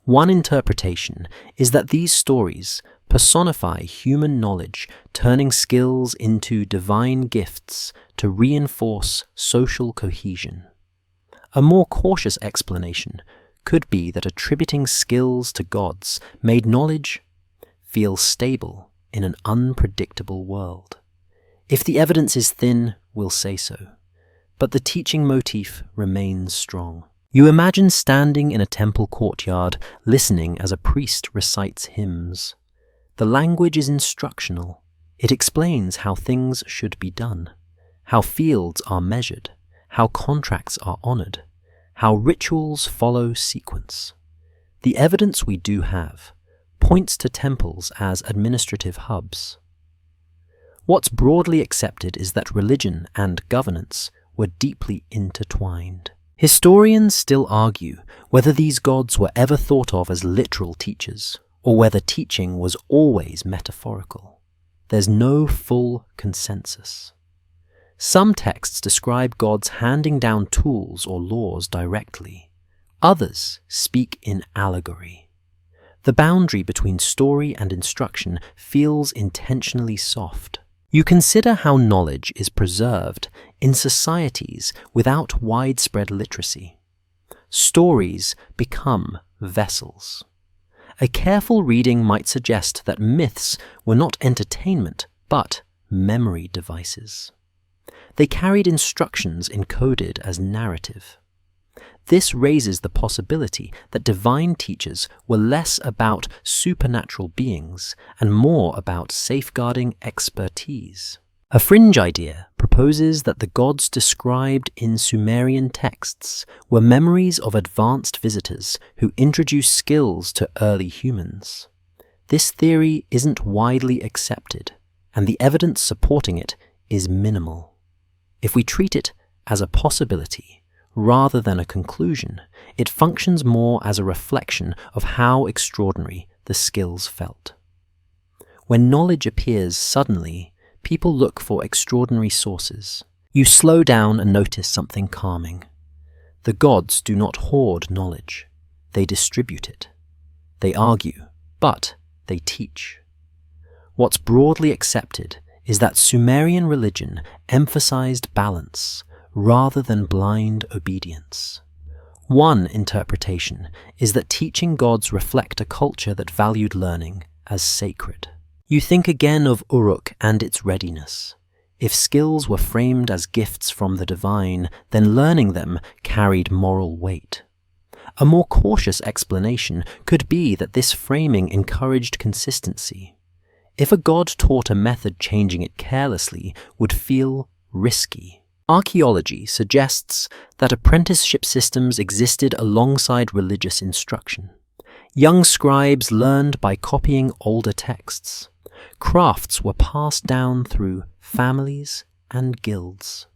[SPEAKER 1] One interpretation is that these stories personify human knowledge, turning skills into divine gifts to reinforce social cohesion. A more cautious explanation could be that attributing skills to gods made knowledge feel stable in an unpredictable world. If the evidence is thin, we'll say so, but the teaching motif remains strong. You imagine standing in a temple courtyard, listening as a priest recites hymns. The language is instructional. It explains how things should be done, how fields are measured, how contracts are honored, how rituals follow sequence. The evidence we do have points to temples as administrative hubs. What's broadly accepted is that religion and governance were deeply intertwined. Historians still argue whether these gods were ever thought of as literal teachers, or whether teaching was always metaphorical. There's no full consensus. Some texts describe gods handing down tools or laws directly. Others speak in allegory. The boundary between story and instruction feels intentionally soft. You consider how knowledge is preserved in societies without widespread literacy. Stories become vessels. A careful reading might suggest that myths were not entertainment, but memory devices. They carried instructions encoded as narrative. This raises the possibility that divine teachers were less about supernatural beings and more about safeguarding expertise. A fringe idea proposes that the gods described in Sumerian texts were memories of advanced visitors who introduced skills to early humans. This theory isn't widely accepted, and the evidence supporting it is minimal. If we treat it as a possibility, rather than a conclusion, it functions more as a reflection of how extraordinary the skills felt. When knowledge appears suddenly, people look for extraordinary sources. You slow down and notice something calming. The gods do not hoard knowledge. They distribute it. They argue, but they teach. What's broadly accepted is that Sumerian religion emphasized balance rather than blind obedience. One interpretation is that teaching gods reflect a culture that valued learning as sacred. You think again of Uruk and its readiness. If skills were framed as gifts from the divine, then learning them carried moral weight. A more cautious explanation could be that this framing encouraged consistency. If a god taught a method, changing it carelessly would feel risky. Archaeology suggests that apprenticeship systems existed alongside religious instruction. Young scribes learned by copying older texts. Crafts were passed down through families and guilds.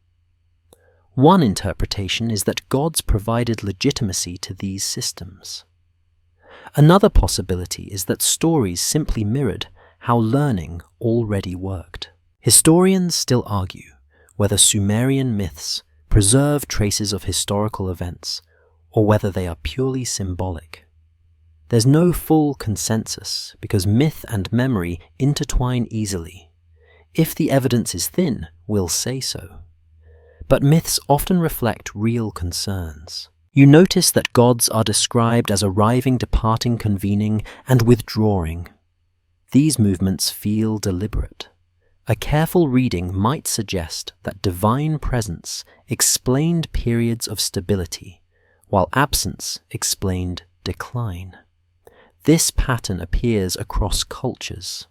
[SPEAKER 1] One interpretation is that gods provided legitimacy to these systems. Another possibility is that stories simply mirrored how learning already worked. Historians still argue whether Sumerian myths preserve traces of historical events or whether they are purely symbolic. There's no full consensus because myth and memory intertwine easily. If the evidence is thin, we'll say so. But myths often reflect real concerns. You notice that gods are described as arriving, departing, convening, and withdrawing. These movements feel deliberate. A careful reading might suggest that divine presence explained periods of stability, while absence explained decline. This pattern appears across cultures.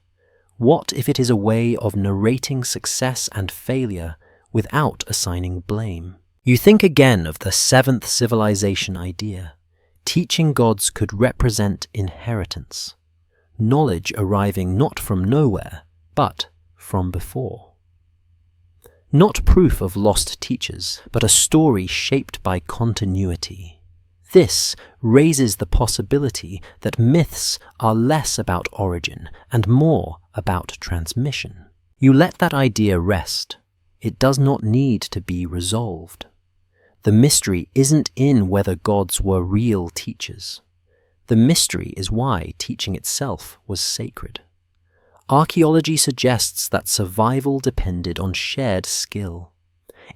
[SPEAKER 1] What if it is a way of narrating success and failure without assigning blame? You think again of the seventh civilization idea. Teaching gods could represent inheritance, knowledge arriving not from nowhere, but from before. Not proof of lost teachers, but a story shaped by continuity. This raises the possibility that myths are less about origin and more about transmission. You let that idea rest. It does not need to be resolved. The mystery isn't in whether gods were real teachers. The mystery is why teaching itself was sacred. Archaeology suggests that survival depended on shared skill.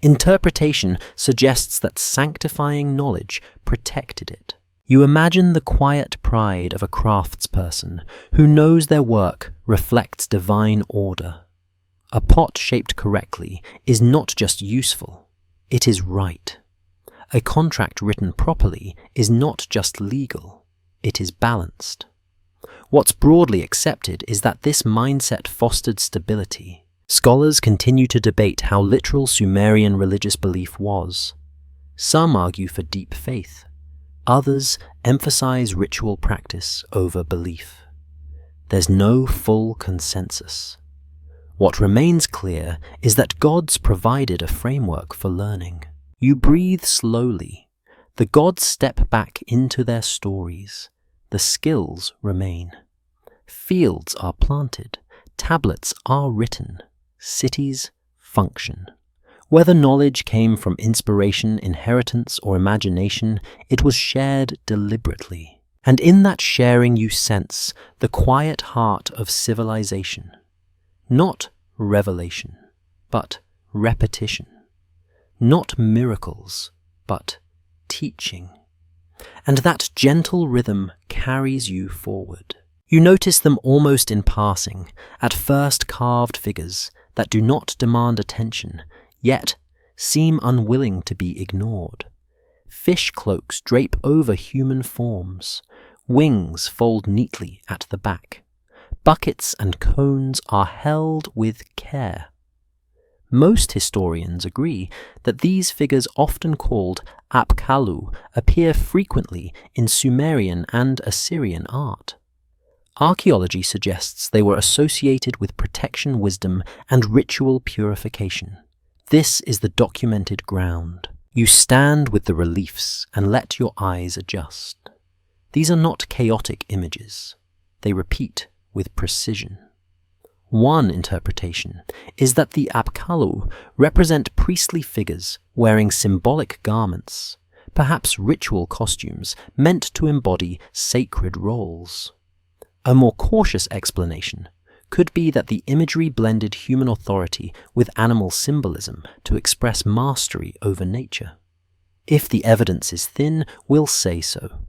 [SPEAKER 1] Interpretation suggests that sanctifying knowledge protected it. You imagine the quiet pride of a craftsperson who knows their work reflects divine order. A pot shaped correctly is not just useful, it is right. A contract written properly is not just legal, it is balanced. What's broadly accepted is that this mindset fostered stability. Scholars continue to debate how literal Sumerian religious belief was. Some argue for deep faith. Others emphasize ritual practice over belief. There's no full consensus. What remains clear is that gods provided a framework for learning. You breathe slowly. The gods step back into their stories. The skills remain. Fields are planted. Tablets are written. Cities function. Whether knowledge came from inspiration, inheritance, or imagination, it was shared deliberately. And in that sharing you sense the quiet heart of civilization. Not revelation, but repetition. Not miracles, but teaching. And that gentle rhythm carries you forward. You notice them almost in passing, at first carved figures that do not demand attention, yet seem unwilling to be ignored. Fish cloaks drape over human forms. Wings fold neatly at the back. Buckets and cones are held with care. Most historians agree that these figures, often called apkallu, appear frequently in Sumerian and Assyrian art. Archaeology suggests they were associated with protection, wisdom, and ritual purification. This is the documented ground. You stand with the reliefs and let your eyes adjust. These are not chaotic images. They repeat with precision. One interpretation is that the apkallu represent priestly figures wearing symbolic garments, perhaps ritual costumes meant to embody sacred roles. A more cautious explanation could be that the imagery blended human authority with animal symbolism to express mastery over nature. If the evidence is thin, we'll say so.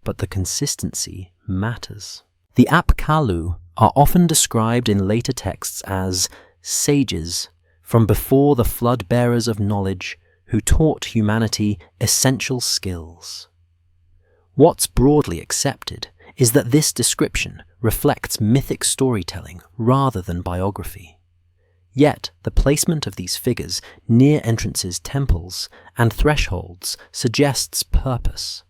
[SPEAKER 1] But the consistency matters. The apkallu are often described in later texts as sages from before the flood-bearers of knowledge who taught humanity essential skills. What's broadly accepted is that this description reflects mythic storytelling rather than biography. Yet, the placement of these figures near entrances, temples, and thresholds suggests purpose.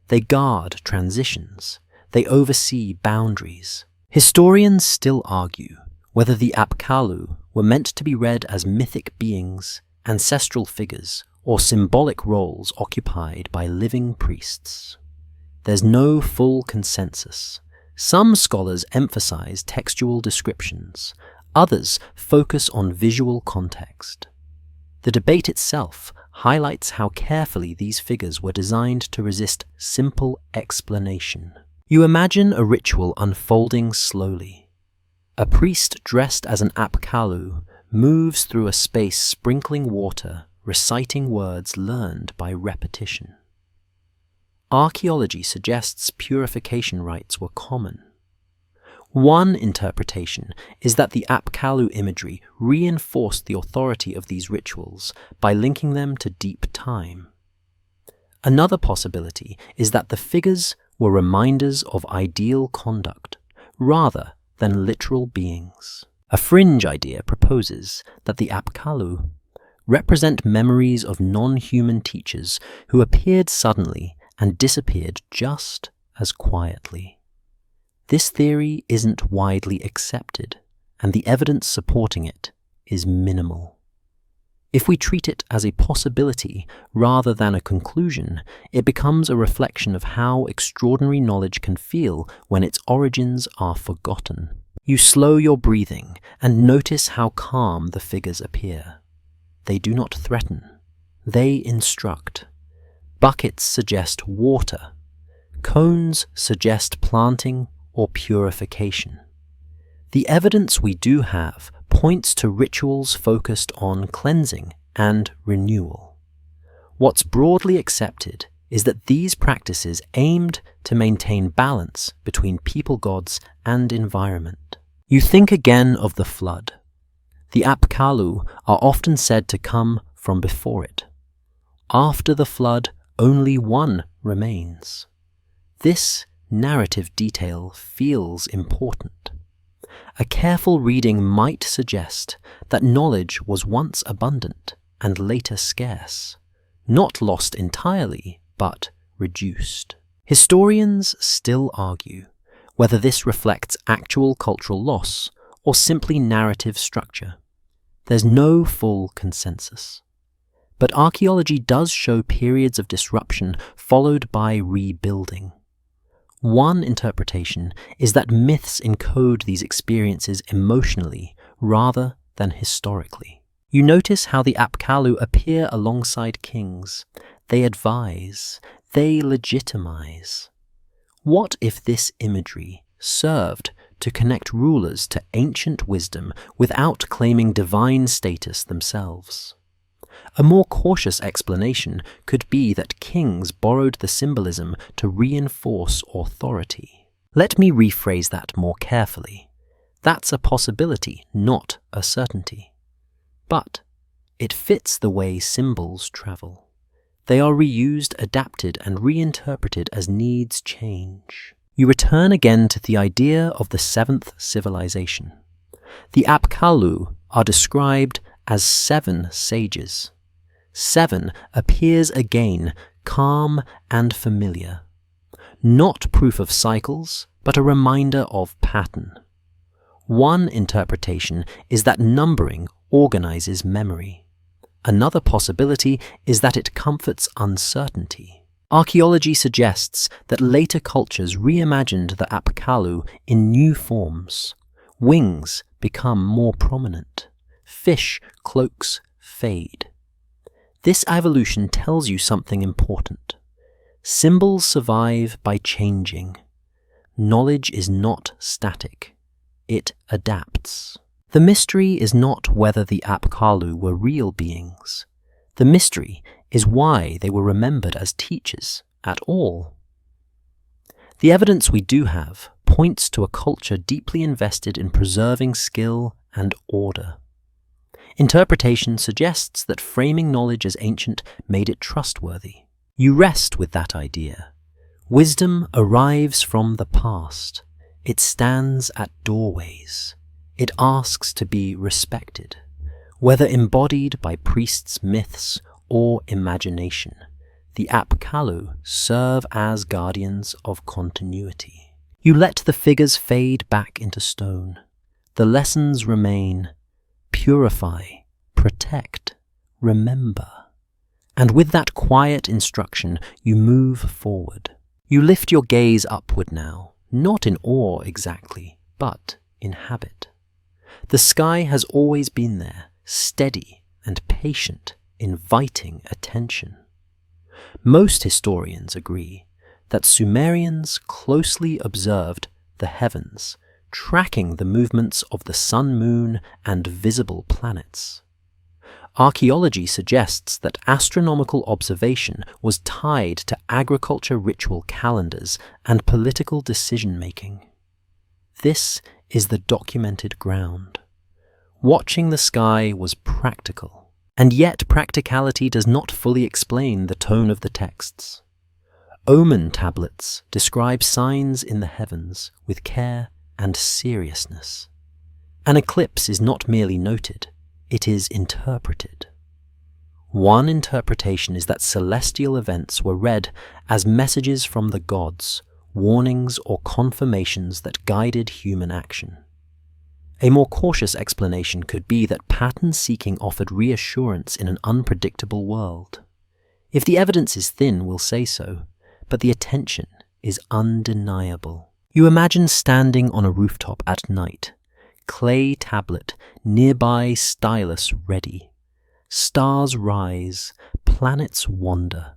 [SPEAKER 1] They guard transitions. They oversee boundaries. Historians still argue whether the Apkallu were meant to be read as mythic beings, ancestral figures, or symbolic roles occupied by living priests. There's no full consensus. Some scholars emphasize textual descriptions. Others focus on visual context. The debate itself highlights how carefully these figures were designed to resist simple explanation. You imagine a ritual unfolding slowly. A priest dressed as an Apkallu moves through a space sprinkling water, reciting words learned by repetition. Archaeology suggests purification rites were common. One interpretation is that the Apkallu imagery reinforced the authority of these rituals by linking them to deep time. Another possibility is that the figures were reminders of ideal conduct, rather than literal beings. A fringe idea proposes that the Apkallu represent memories of non-human teachers who appeared suddenly and disappeared just as quietly. This theory isn't widely accepted, and the evidence supporting it is minimal. If we treat it as a possibility rather than a conclusion, it becomes a reflection of how extraordinary knowledge can feel when its origins are forgotten. You slow your breathing and notice how calm the figures appear. They do not threaten. They instruct. Buckets suggest water. Cones suggest planting or purification. The evidence we do have points to rituals focused on cleansing and renewal. What's broadly accepted is that these practices aimed to maintain balance between people gods and environment. You think again of the flood. The Apkallu are often said to come from before it. After the flood, only one remains. This narrative detail feels important. A careful reading might suggest that knowledge was once abundant and later scarce, not lost entirely, but reduced. Historians still argue whether this reflects actual cultural loss or simply narrative structure. There's no full consensus. But archaeology does show periods of disruption followed by rebuilding. One interpretation is that myths encode these experiences emotionally rather than historically. You notice how the Apkallu appear alongside kings. They advise, they legitimize. What if this imagery served to connect rulers to ancient wisdom without claiming divine status themselves? A more cautious explanation could be that kings borrowed the symbolism to reinforce authority. Let me rephrase that more carefully. That's a possibility, not a certainty. But it fits the way symbols travel. They are reused, adapted, and reinterpreted as needs change. You return again to the idea of the seventh civilization. The Apkallu are described as 7 sages. 7 appears again, calm and familiar. Not proof of cycles, but a reminder of pattern. One interpretation is that numbering organizes memory. Another possibility is that it comforts uncertainty. Archaeology suggests that later cultures reimagined the Apkallu in new forms. Wings become more prominent. Fish cloaks fade. This evolution tells you something important. Symbols survive by changing. Knowledge is not static. It adapts. The mystery is not whether the Apkallu were real beings. The mystery is why they were remembered as teachers at all. The evidence we do have points to a culture deeply invested in preserving skill and order. Interpretation suggests that framing knowledge as ancient made it trustworthy. You rest with that idea. Wisdom arrives from the past. It stands at doorways. It asks to be respected. Whether embodied by priests' myths or imagination, the Apkallu serve as guardians of continuity. You let the figures fade back into stone. The lessons remain: purify, protect, remember. And with that quiet instruction, you move forward. You lift your gaze upward now, not in awe exactly, but in habit. The sky has always been there, steady and patient, inviting attention. Most historians agree that Sumerians closely observed the heavens, tracking the movements of the sun, moon, and visible planets. Archaeology suggests that astronomical observation was tied to agriculture ritual calendars and political decision-making. This is the documented ground. Watching the sky was practical, and yet practicality does not fully explain the tone of the texts. Omen tablets describe signs in the heavens with care and seriousness. An eclipse is not merely noted, it is interpreted. One interpretation is that celestial events were read as messages from the gods, warnings or confirmations that guided human action. A more cautious explanation could be that pattern seeking offered reassurance in an unpredictable world. If the evidence is thin, we'll say so, but the attention is undeniable. You imagine standing on a rooftop at night, clay tablet, nearby stylus ready. Stars rise, planets wander.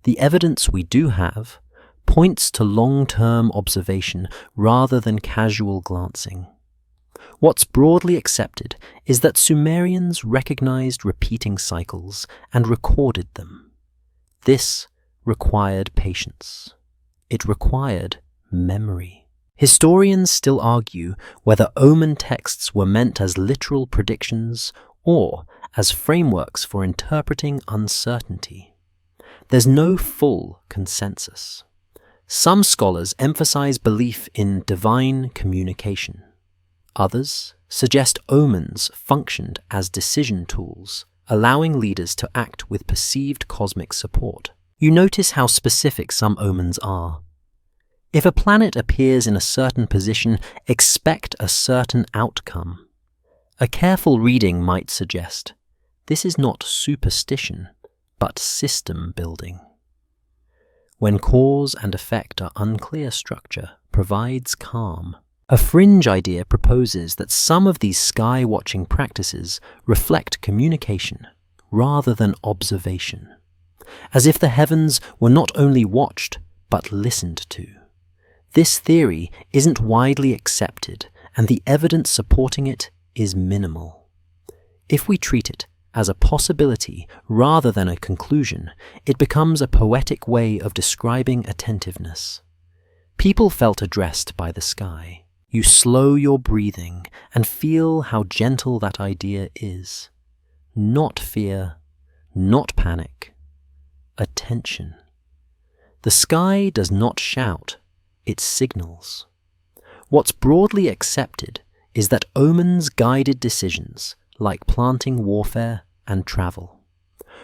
[SPEAKER 1] The evidence we do have points to long-term observation rather than casual glancing. What's broadly accepted is that Sumerians recognized repeating cycles and recorded them. This required patience. It required memory. Historians still argue whether omen texts were meant as literal predictions or as frameworks for interpreting uncertainty. There's no full consensus. Some scholars emphasize belief in divine communication. Others suggest omens functioned as decision tools, allowing leaders to act with perceived cosmic support. You notice how specific some omens are. If a planet appears in a certain position, expect a certain outcome. A careful reading might suggest this is not superstition, but system building. When cause and effect are unclear, structure provides calm. A fringe idea proposes that some of these sky-watching practices reflect communication rather than observation, as if the heavens were not only watched but listened to. This theory isn't widely accepted, and the evidence supporting it is minimal. If we treat it as a possibility rather than a conclusion, it becomes a poetic way of describing attentiveness. People felt addressed by the sky. You slow your breathing and feel how gentle that idea is. Not fear, not panic. Attention. The sky does not shout, it signals. What's broadly accepted is that omens guided decisions like planting warfare and travel.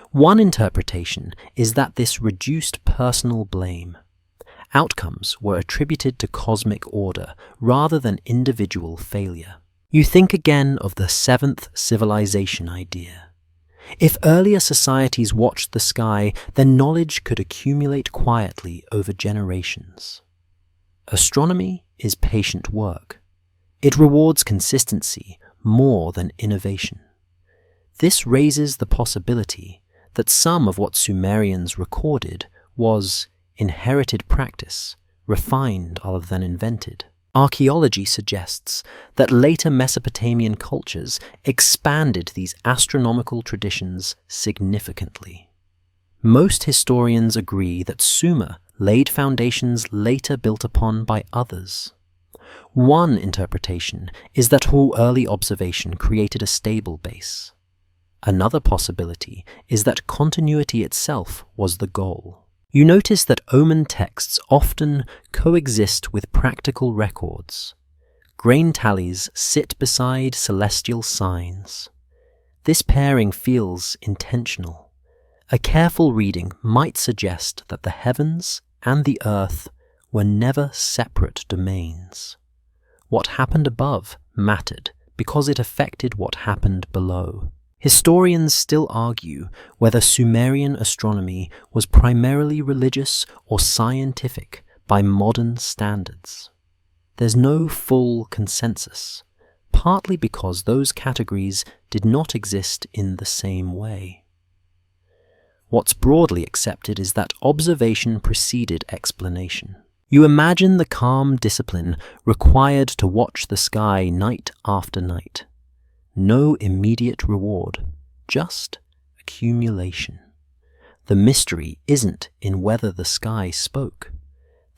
[SPEAKER 1] One interpretation is that this reduced personal blame. Outcomes were attributed to cosmic order rather than individual failure. You think again of the seventh civilization idea. If earlier societies watched the sky, then knowledge could accumulate quietly over generations. Astronomy is patient work. It rewards consistency more than innovation. This raises the possibility that some of what Sumerians recorded was inherited practice, refined rather than invented. Archaeology suggests that later Mesopotamian cultures expanded these astronomical traditions significantly. Most historians agree that Sumer laid foundations later built upon by others. One interpretation is that all early observation created a stable base. Another possibility is that continuity itself was the goal. You notice that omen texts often coexist with practical records. Grain tallies sit beside celestial signs. This pairing feels intentional. A careful reading might suggest that the heavens and the earth were never separate domains. What happened above mattered because it affected what happened below. Historians still argue whether Sumerian astronomy was primarily religious or scientific by modern standards. There's no full consensus, partly because those categories did not exist in the same way. What's broadly accepted is that observation preceded explanation. You imagine the calm discipline required to watch the sky night after night. No immediate reward, just accumulation. The mystery isn't in whether the sky spoke.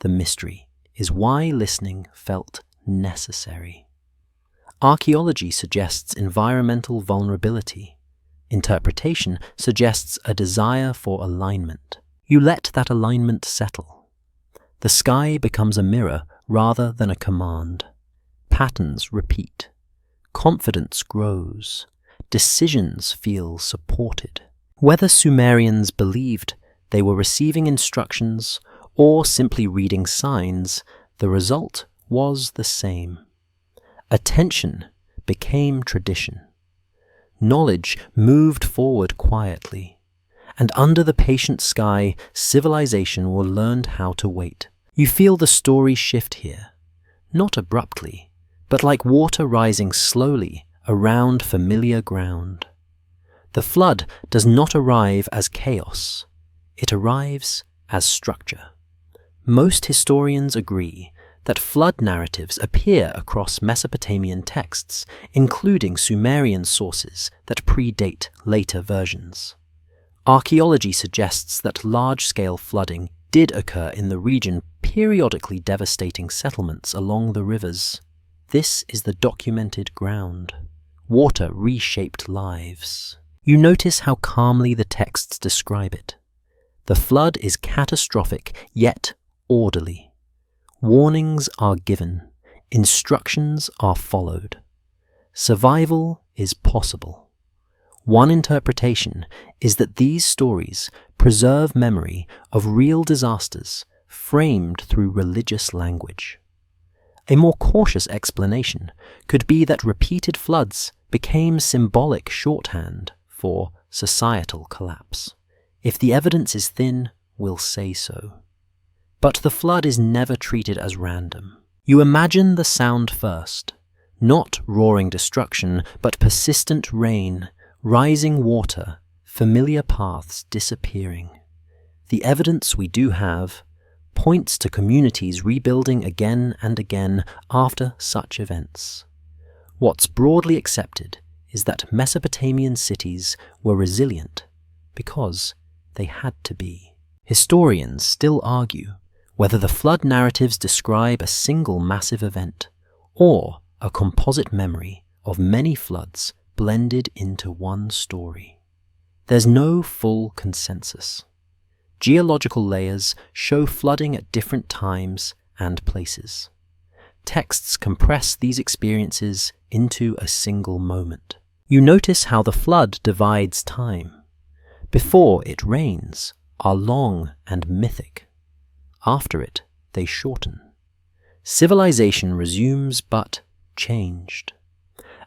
[SPEAKER 1] The mystery is why listening felt necessary. Archaeology suggests environmental vulnerability. Interpretation suggests a desire for alignment. You let that alignment settle. The sky becomes a mirror rather than a command. Patterns repeat. Confidence grows. Decisions feel supported. Whether Sumerians believed they were receiving instructions or simply reading signs, the result was the same. Attention became tradition. Knowledge moved forward quietly, and under the patient sky, civilization will learn how to wait. You feel the story shift here, not abruptly, but like water rising slowly around familiar ground. The flood does not arrive as chaos, it arrives as structure. Most historians agree that flood narratives appear across Mesopotamian texts, including Sumerian sources that predate later versions. Archaeology suggests that large-scale flooding did occur in the region, periodically devastating settlements along the rivers. This is the documented ground. Water reshaped lives. You notice how calmly the texts describe it. The flood is catastrophic, yet orderly. Warnings are given. Instructions are followed. Survival is possible. One interpretation is that these stories preserve memory of real disasters framed through religious language. A more cautious explanation could be that repeated floods became symbolic shorthand for societal collapse. If the evidence is thin, we'll say so. But the flood is never treated as random. You imagine the sound first, not roaring destruction, but persistent rain, rising water, familiar paths disappearing. The evidence we do have points to communities rebuilding again and again after such events. What's broadly accepted is that Mesopotamian cities were resilient because they had to be. Historians still argue whether the flood narratives describe a single massive event or a composite memory of many floods blended into one story. There's no full consensus. Geological layers show flooding at different times and places. Texts compress these experiences into a single moment. You notice how the flood divides time. Before it rains are long and mythic. After it, they shorten. Civilization resumes but changed.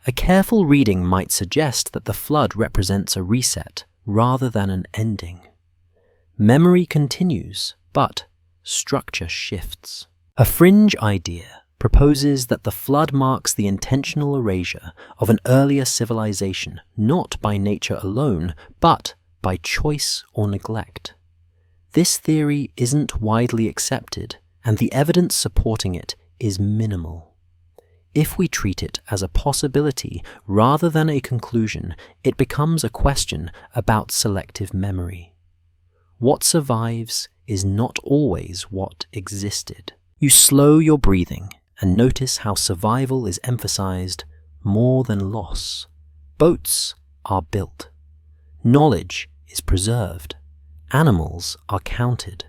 [SPEAKER 1] A careful reading might suggest that the flood represents a reset rather than an ending. Memory continues, but structure shifts. A fringe idea proposes that the flood marks the intentional erasure of an earlier civilization, not by nature alone, but by choice or neglect. This theory isn't widely accepted, and the evidence supporting it is minimal. If we treat it as a possibility rather than a conclusion, it becomes a question about selective memory. What survives is not always what existed. You slow your breathing and notice how survival is emphasized more than loss. Boats are built. Knowledge is preserved. Animals are counted.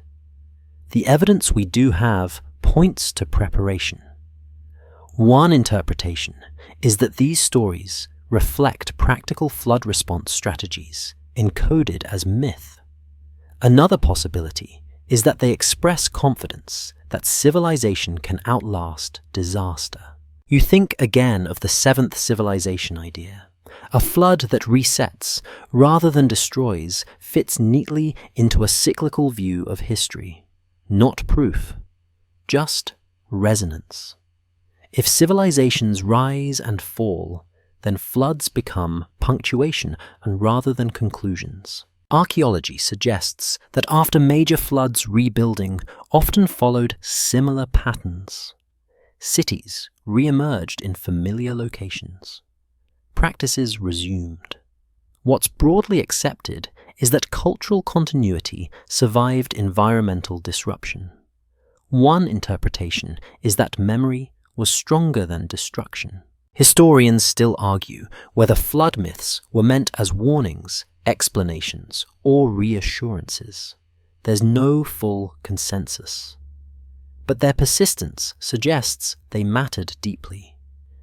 [SPEAKER 1] The evidence we do have points to preparation. One interpretation is that these stories reflect practical flood response strategies encoded as myth. Another possibility is that they express confidence that civilization can outlast disaster. You think again of the seventh civilization idea. A flood that resets, rather than destroys, fits neatly into a cyclical view of history. Not proof, just resonance. If civilizations rise and fall, then floods become punctuation and rather than conclusions. Archaeology suggests that after major floods, rebuilding often followed similar patterns. Cities re-emerged in familiar locations. Practices resumed. What's broadly accepted is that cultural continuity survived environmental disruption. One interpretation is that memory was stronger than destruction. Historians still argue whether flood myths were meant as warnings, explanations, or reassurances. There's no full consensus. But their persistence suggests they mattered deeply.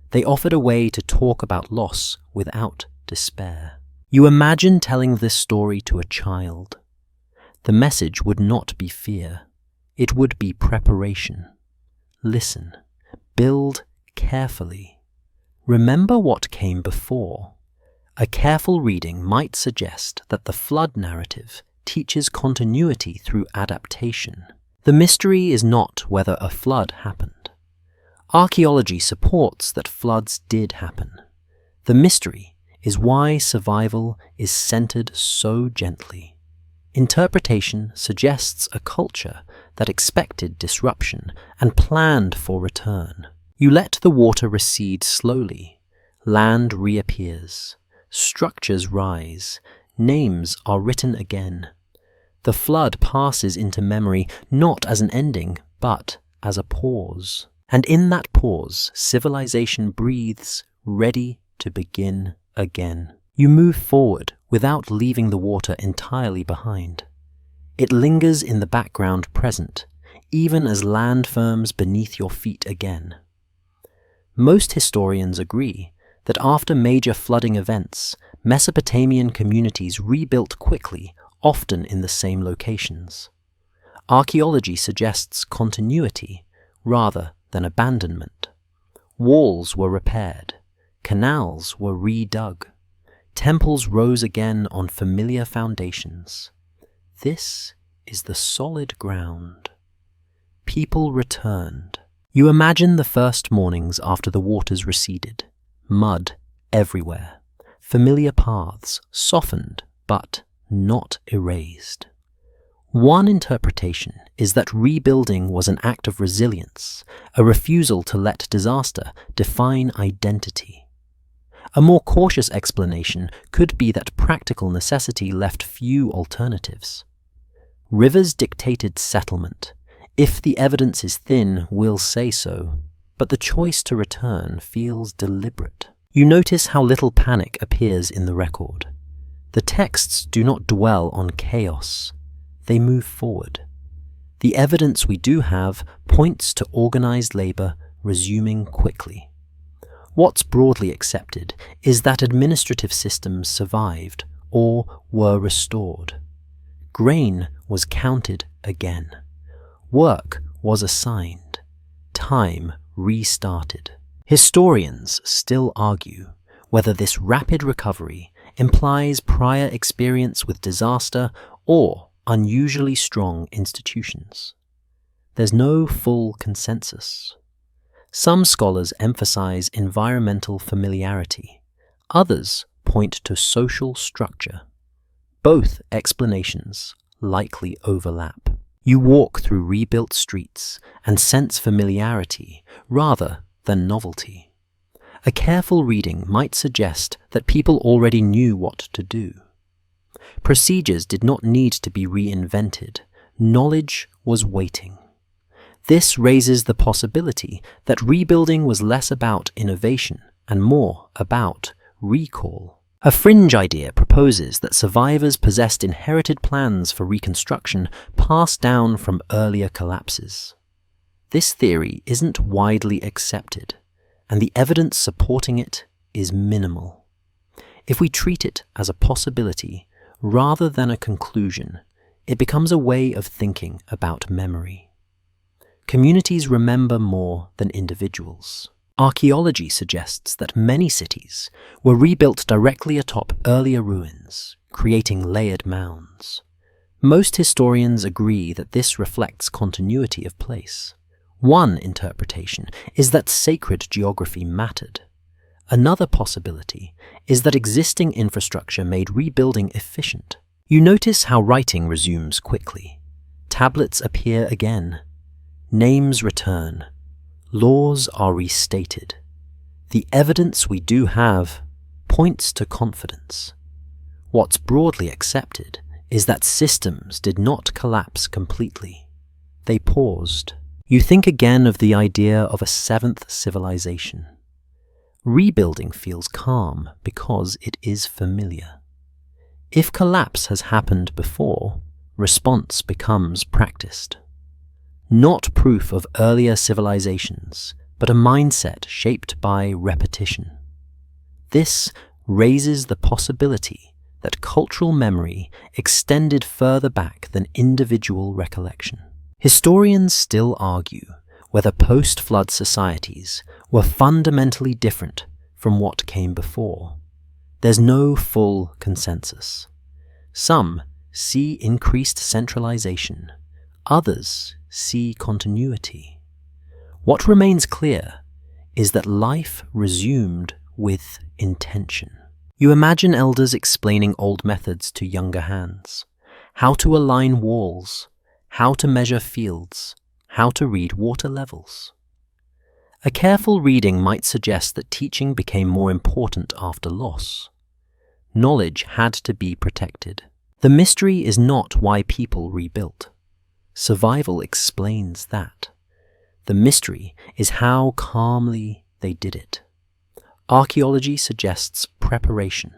[SPEAKER 1] They offered a way to talk about loss without despair. You imagine telling this story to a child. The message would not be fear. It would be preparation. Listen. Build carefully. Remember what came before. A careful reading might suggest that the flood narrative teaches continuity through adaptation. The mystery is not whether a flood happened. Archaeology supports that floods did happen. The mystery is why survival is centered so gently. Interpretation suggests a culture that expected disruption and planned for return. You let the water recede slowly. Land reappears. Structures rise. Names are written again. The flood passes into memory not as an ending, but as a pause. And in that pause, civilization breathes, ready to begin again. You move forward without leaving the water entirely behind. It lingers in the background present, even as land firms beneath your feet again. Most historians agree that after major flooding events, Mesopotamian communities rebuilt quickly, often in the same locations. Archaeology suggests continuity rather than abandonment. Walls were repaired, canals were redug, temples rose again on familiar foundations. This is the solid ground. People returned. You imagine the first mornings after the waters receded. Mud everywhere. Familiar paths, softened but not erased. One interpretation is that rebuilding was an act of resilience, a refusal to let disaster define identity. A more cautious explanation could be that practical necessity left few alternatives. Rivers dictated settlement. If the evidence is thin, we'll say so, but the choice to return feels deliberate. You notice how little panic appears in the record. The texts do not dwell on chaos. They move forward. The evidence we do have points to organized labor resuming quickly. What's broadly accepted is that administrative systems survived or were restored. Grain was counted again. Work was assigned. Time restarted. Historians still argue whether this rapid recovery implies prior experience with disaster or unusually strong institutions. There's no full consensus. Some scholars emphasize environmental familiarity. Others point to social structure. Both explanations likely overlap. You walk through rebuilt streets and sense familiarity rather than novelty. A careful reading might suggest that people already knew what to do. Procedures did not need to be reinvented. Knowledge was waiting. This raises the possibility that rebuilding was less about innovation and more about recall. A fringe idea proposes that survivors possessed inherited plans for reconstruction passed down from earlier collapses. This theory isn't widely accepted, and the evidence supporting it is minimal. If we treat it as a possibility rather than a conclusion, it becomes a way of thinking about memory. Communities remember more than individuals. Archaeology suggests that many cities were rebuilt directly atop earlier ruins, creating layered mounds. Most historians agree that this reflects continuity of place. One interpretation is that sacred geography mattered. Another possibility is that existing infrastructure made rebuilding efficient. You notice how writing resumes quickly. Tablets appear again. Names return. Laws are restated. The evidence we do have points to confidence. What's broadly accepted is that systems did not collapse completely. They paused. You think again of the idea of a seventh civilization. Rebuilding feels calm because it is familiar. If collapse has happened before, response becomes practiced. Not proof of earlier civilizations, but a mindset shaped by repetition. This raises the possibility that cultural memory extended further back than individual recollection. Historians still argue whether post-flood societies were fundamentally different from what came before. There's no full consensus. Some see increased centralization, others see continuity. What remains clear is that life resumed with intention. You imagine elders explaining old methods to younger hands, how to align walls, how to measure fields, how to read water levels. A careful reading might suggest that teaching became more important after loss. Knowledge had to be protected. The mystery is not why people rebuilt. Survival explains that. The mystery is how calmly they did it. Archaeology suggests preparation.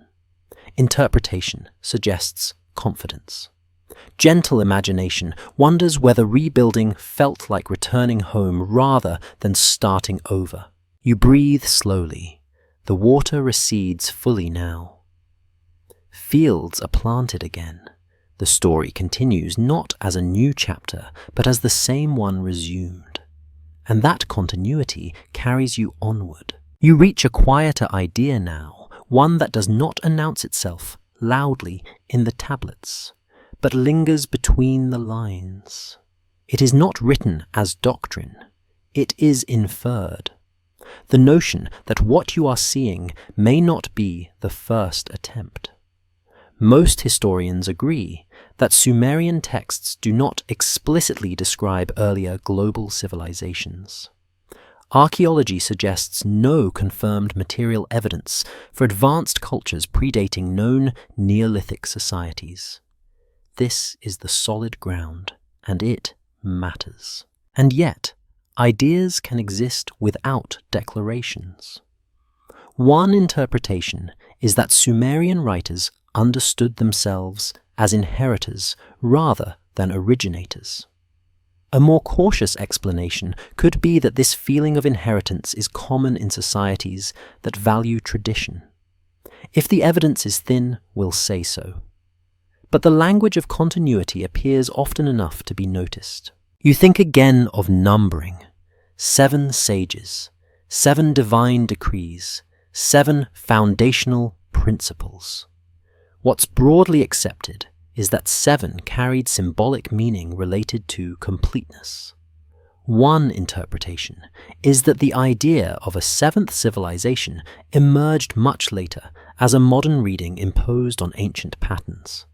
[SPEAKER 1] Interpretation suggests confidence. Gentle imagination wonders whether rebuilding felt like returning home rather than starting over. You breathe slowly. The water recedes fully now. Fields are planted again. The story continues not as a new chapter, but as the same one resumed. And that continuity carries you onward. You reach a quieter idea now, one that does not announce itself loudly in the tablets, but lingers between the lines. It is not written as doctrine. It is inferred. The notion that what you are seeing may not be the first attempt. Most historians agree that Sumerian texts do not explicitly describe earlier global civilizations. Archaeology suggests no confirmed material evidence for advanced cultures predating known Neolithic societies. This is the solid ground, and it matters. And yet, ideas can exist without declarations. One interpretation is that Sumerian writers understood themselves as inheritors rather than originators. A more cautious explanation could be that this feeling of inheritance is common in societies that value tradition. If the evidence is thin, we'll say so. But the language of continuity appears often enough to be noticed. You think again of numbering. 7 sages, 7 divine decrees, 7 foundational principles. What's broadly accepted is that 7 carried symbolic meaning related to completeness. One interpretation is that the idea of a 7th civilization emerged much later as a modern reading imposed on ancient patterns.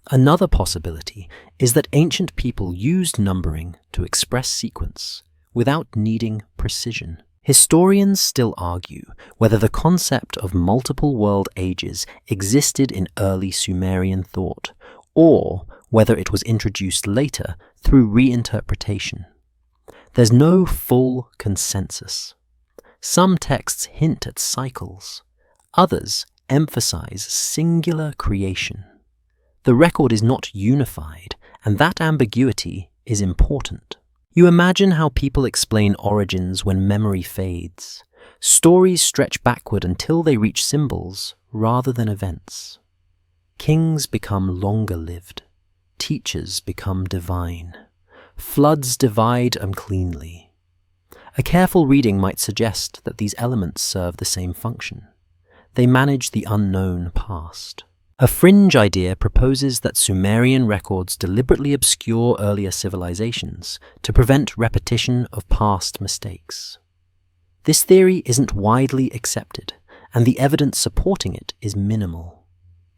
[SPEAKER 1] Another possibility is that ancient people used numbering to express sequence without needing precision. Historians still argue whether the concept of multiple world ages existed in early Sumerian thought, or whether it was introduced later through reinterpretation. There's no full consensus. Some texts hint at cycles, others emphasize singular creation. The record is not unified, and that ambiguity is important. You imagine how people explain origins when memory fades. Stories stretch backward until they reach symbols rather than events. Kings become longer-lived. Teachers become divine. Floods divide uncleanly. A careful reading might suggest that these elements serve the same function. They manage the unknown past. A fringe idea proposes that Sumerian records deliberately obscure earlier civilizations to prevent repetition of past mistakes. This theory isn't widely accepted, and the evidence supporting it is minimal.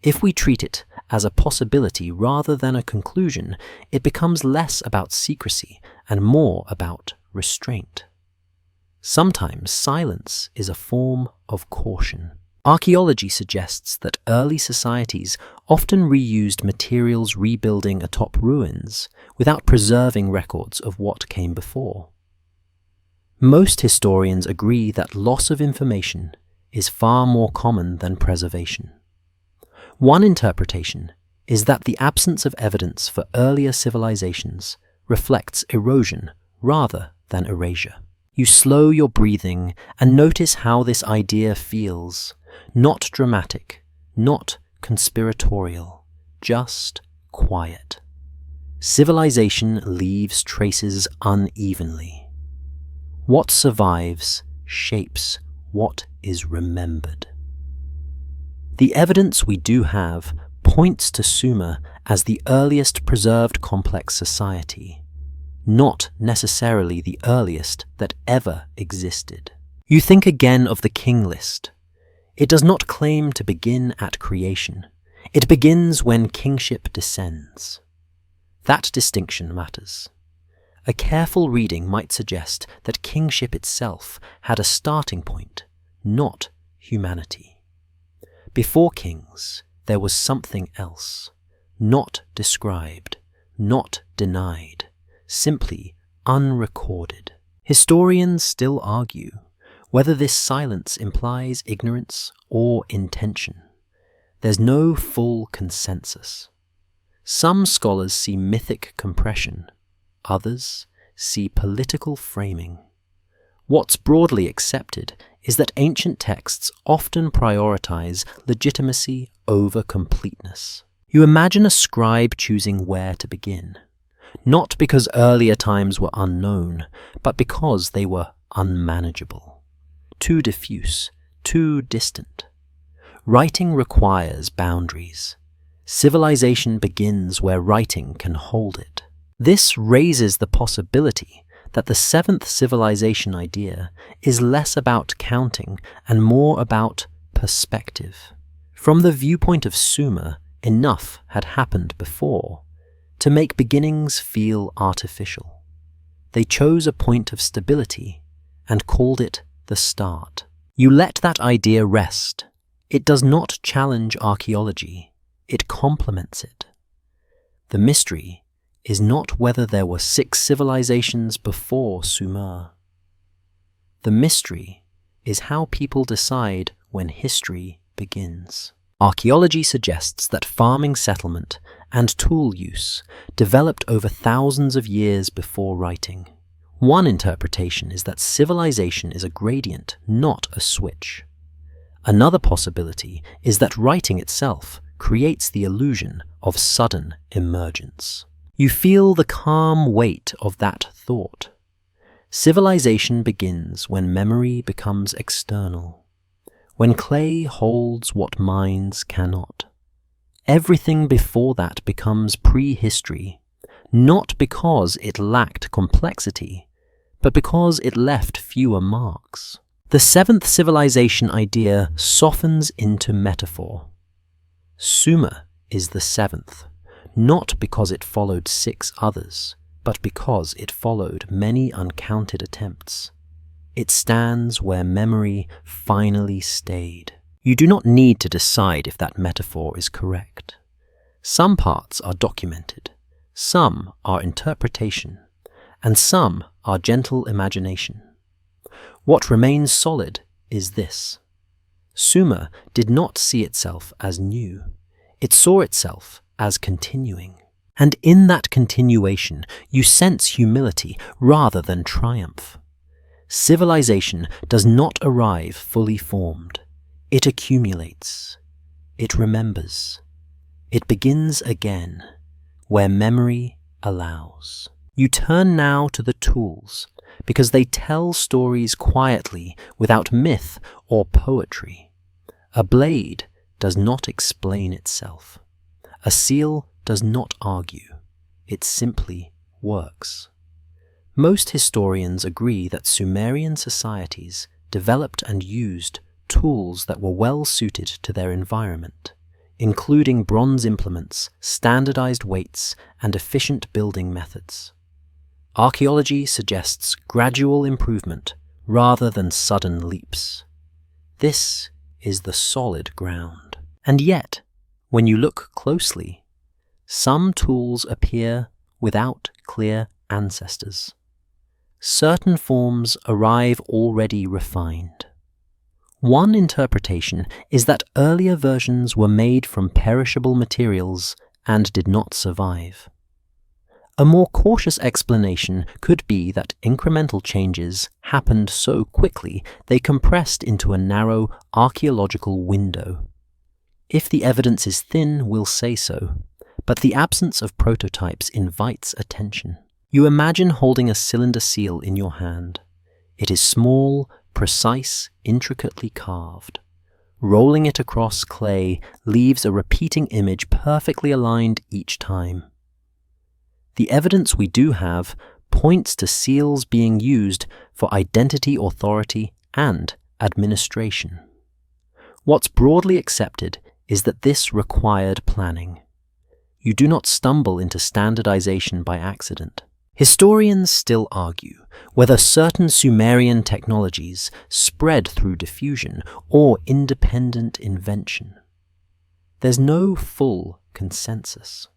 [SPEAKER 1] If we treat it as a possibility rather than a conclusion, it becomes less about secrecy and more about restraint. Sometimes silence is a form of caution. Archaeology suggests that early societies often reused materials rebuilding atop ruins without preserving records of what came before. Most historians agree that loss of information is far more common than preservation. One interpretation is that the absence of evidence for earlier civilizations reflects erosion rather than erasure. You slow your breathing and notice how this idea feels. Not dramatic, not conspiratorial, just quiet. Civilization leaves traces unevenly. What survives shapes what is remembered. The evidence we do have points to Sumer as the earliest preserved complex society, not necessarily the earliest that ever existed. You think again of the king list. It does not claim to begin at creation. It begins when kingship descends. That distinction matters. A careful reading might suggest that kingship itself had a starting point, not humanity. Before kings, there was something else, not described, not denied, simply unrecorded. Historians still argue whether this silence implies ignorance or intention. There's no full consensus. Some scholars see mythic compression, others see political framing. What's broadly accepted is that ancient texts often prioritize legitimacy over completeness. You imagine a scribe choosing where to begin, not because earlier times were unknown, but because they were unmanageable. Too diffuse, too distant. Writing requires boundaries. Civilization begins where writing can hold it. This raises the possibility that the seventh civilization idea is less about counting and more about perspective. From the viewpoint of Sumer, enough had happened before to make beginnings feel artificial. They chose a point of stability and called it the start. You let that idea rest. It does not challenge archaeology, it complements it. The mystery is not whether there were 6 civilizations before Sumer. The mystery is how people decide when history begins. Archaeology suggests that farming settlement and tool use developed over thousands of years before writing. One interpretation is that civilization is a gradient, not a switch. Another possibility is that writing itself creates the illusion of sudden emergence. You feel the calm weight of that thought. Civilization begins when memory becomes external, when clay holds what minds cannot. Everything before that becomes prehistory, not because it lacked complexity, but because it left fewer marks. The seventh civilization idea softens into metaphor. Sumer is the seventh, not because it followed 6 others, but because it followed many uncounted attempts. It stands where memory finally stayed. You do not need to decide if that metaphor is correct. Some parts are documented, some are interpretation, and some are gentle imagination. What remains solid is this. Sumer did not see itself as new. It saw itself as continuing. And in that continuation, you sense humility rather than triumph. Civilization does not arrive fully formed. It accumulates. It remembers. It begins again, where memory allows. You turn now to the tools, because they tell stories quietly without myth or poetry. A blade does not explain itself. A seal does not argue. It simply works. Most historians agree that Sumerian societies developed and used tools that were well suited to their environment, including bronze implements, standardized weights, and efficient building methods. Archaeology suggests gradual improvement rather than sudden leaps. This is the solid ground. And yet, when you look closely, some tools appear without clear ancestors. Certain forms arrive already refined. One interpretation is that earlier versions were made from perishable materials and did not survive. A more cautious explanation could be that incremental changes happened so quickly they compressed into a narrow archaeological window. If the evidence is thin, we'll say so, but the absence of prototypes invites attention. You imagine holding a cylinder seal in your hand. It is small, precise, intricately carved. Rolling it across clay leaves a repeating image perfectly aligned each time. The evidence we do have points to seals being used for identity authority and administration. What's broadly accepted is that this required planning. You do not stumble into standardization by accident. Historians still argue whether certain Sumerian technologies spread through diffusion or independent invention. There's no full consensus.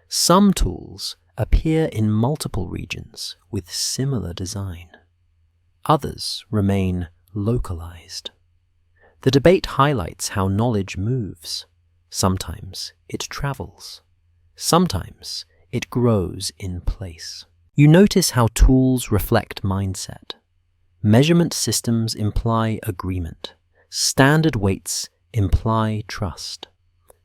[SPEAKER 1] Some tools appear in multiple regions with similar design. Others remain localized. The debate highlights how knowledge moves. Sometimes it travels. Sometimes it grows in place. You notice how tools reflect mindset. Measurement systems imply agreement. Standard weights imply trust.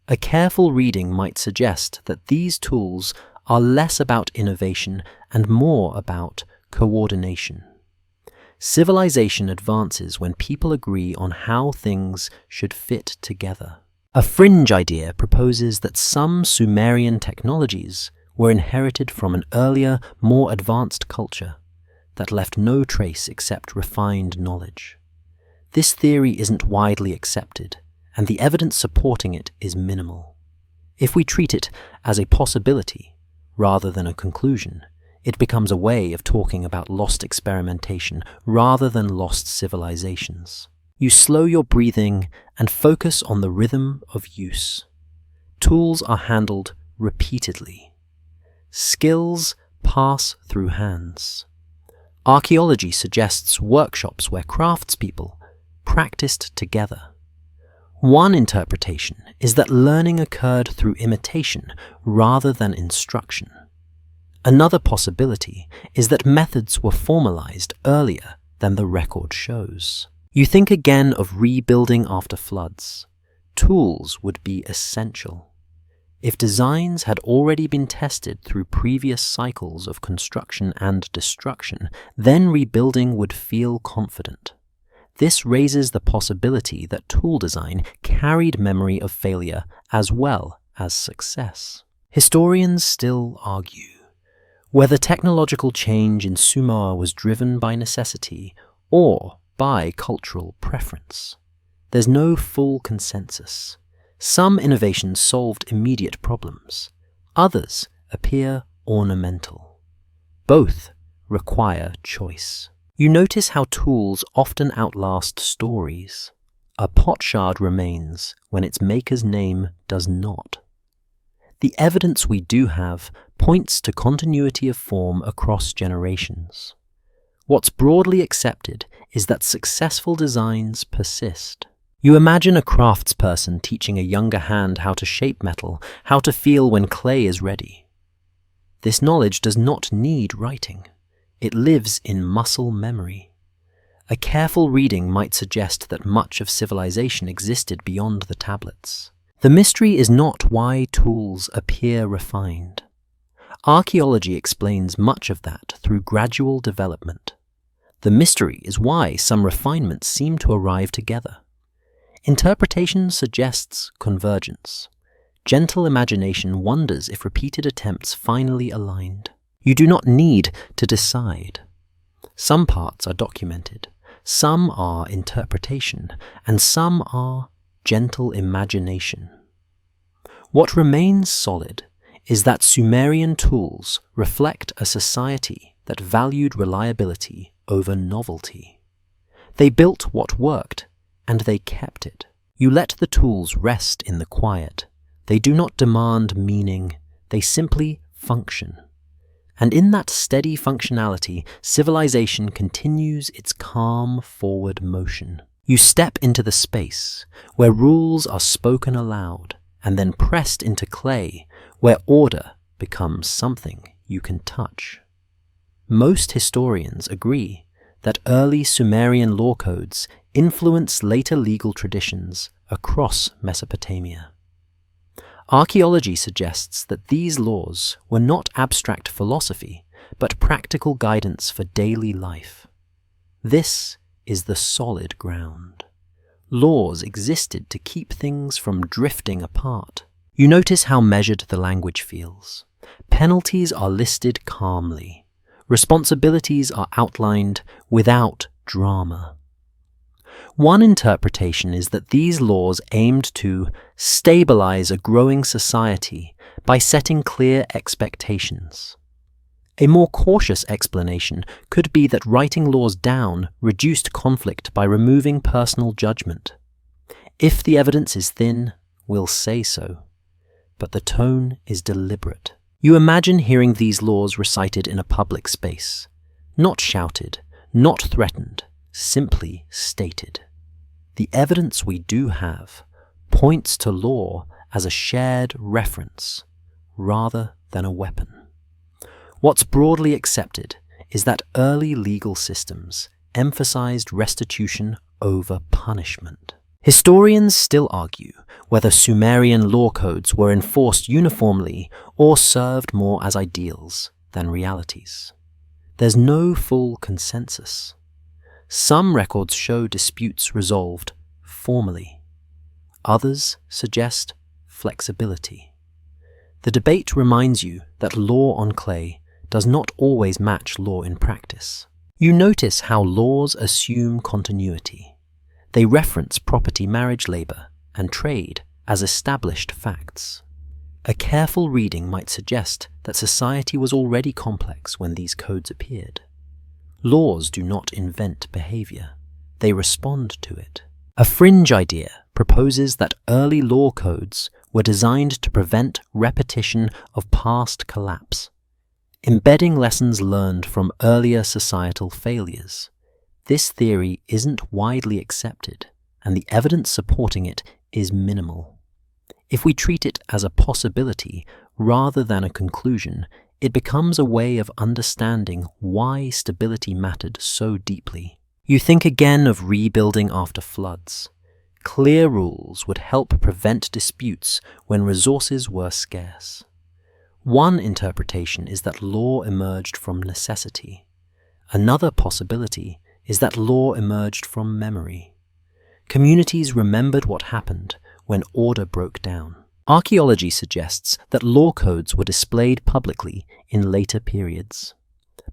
[SPEAKER 1] A careful reading might suggest that these tools are less about innovation and more about coordination. Civilization advances when people agree on how things should fit together. A fringe idea proposes that some Sumerian technologies were inherited from an earlier, more advanced culture that left no trace except refined knowledge. This theory isn't widely accepted, and the evidence supporting it is minimal. If we treat it as a possibility rather than a conclusion, it becomes a way of talking about lost experimentation rather than lost civilizations. You slow your breathing and focus on the rhythm of use. Tools are handled repeatedly. Skills pass through hands. Archaeology suggests workshops where craftspeople practiced together. One interpretation is that learning occurred through imitation rather than instruction. Another possibility is that methods were formalized earlier than the record shows. You think again of rebuilding after floods. Tools would be essential. If designs had already been tested through previous cycles of construction and destruction, then rebuilding would feel confident. This raises the possibility that tool design carried memory of failure as well as success. Historians still argue whether technological change in Sumer was driven by necessity or by cultural preference. There's no full consensus. Some innovations solved immediate problems. Others appear ornamental. Both require choice. You notice how tools often outlast stories. A potsherd remains when its maker's name does not. The evidence we do have points to continuity of form across generations. What's broadly accepted is that successful designs persist. You imagine a craftsperson teaching a younger hand how to shape metal, how to feel when clay is ready. This knowledge does not need writing. It lives in muscle memory. A careful reading might suggest that much of civilization existed beyond the tablets. The mystery is not why tools appear refined. Archaeology explains much of that through gradual development. The mystery is why some refinements seem to arrive together. Interpretation suggests convergence. Gentle imagination wonders if repeated attempts finally aligned. You do not need to decide. Some parts are documented, some are interpretation, and some are gentle imagination. What remains solid is that Sumerian tools reflect a society that valued reliability over novelty. They built what worked, and they kept it. You let the tools rest in the quiet. They do not demand meaning, they simply function. And in that steady functionality, civilization continues its calm forward motion. You step into the space where rules are spoken aloud and then pressed into clay, where order becomes something you can touch. Most historians agree that early Sumerian law codes influenced later legal traditions across Mesopotamia. Archaeology suggests that these laws were not abstract philosophy, but practical guidance for daily life. This is the solid ground. Laws existed to keep things from drifting apart. You notice how measured the language feels. Penalties are listed calmly. Responsibilities are outlined without drama. One interpretation is that these laws aimed to stabilize a growing society by setting clear expectations. A more cautious explanation could be that writing laws down reduced conflict by removing personal judgment. If the evidence is thin, we'll say so. But the tone is deliberate. You imagine hearing these laws recited in a public space, not shouted, not threatened, simply stated. The evidence we do have points to law as a shared reference rather than a weapon. What's broadly accepted is that early legal systems emphasized restitution over punishment. Historians still argue whether Sumerian law codes were enforced uniformly or served more as ideals than realities. There's no full consensus. Some records show disputes resolved formally. Others suggest flexibility. The debate reminds you that law on clay does not always match law in practice. You notice how laws assume continuity. They reference property, marriage, labor, and trade as established facts. A careful reading might suggest that society was already complex when these codes appeared. Laws do not invent behavior, they respond to it. A fringe idea proposes that early law codes were designed to prevent repetition of past collapse, embedding lessons learned from earlier societal failures. This theory isn't widely accepted, and the evidence supporting it is minimal. If we treat it as a possibility rather than a conclusion, it becomes a way of understanding why stability mattered so deeply. You think again of rebuilding after floods. Clear rules would help prevent disputes when resources were scarce. One interpretation is that law emerged from necessity. Another possibility is that law emerged from memory. Communities remembered what happened when order broke down. Archaeology suggests that law codes were displayed publicly in later periods.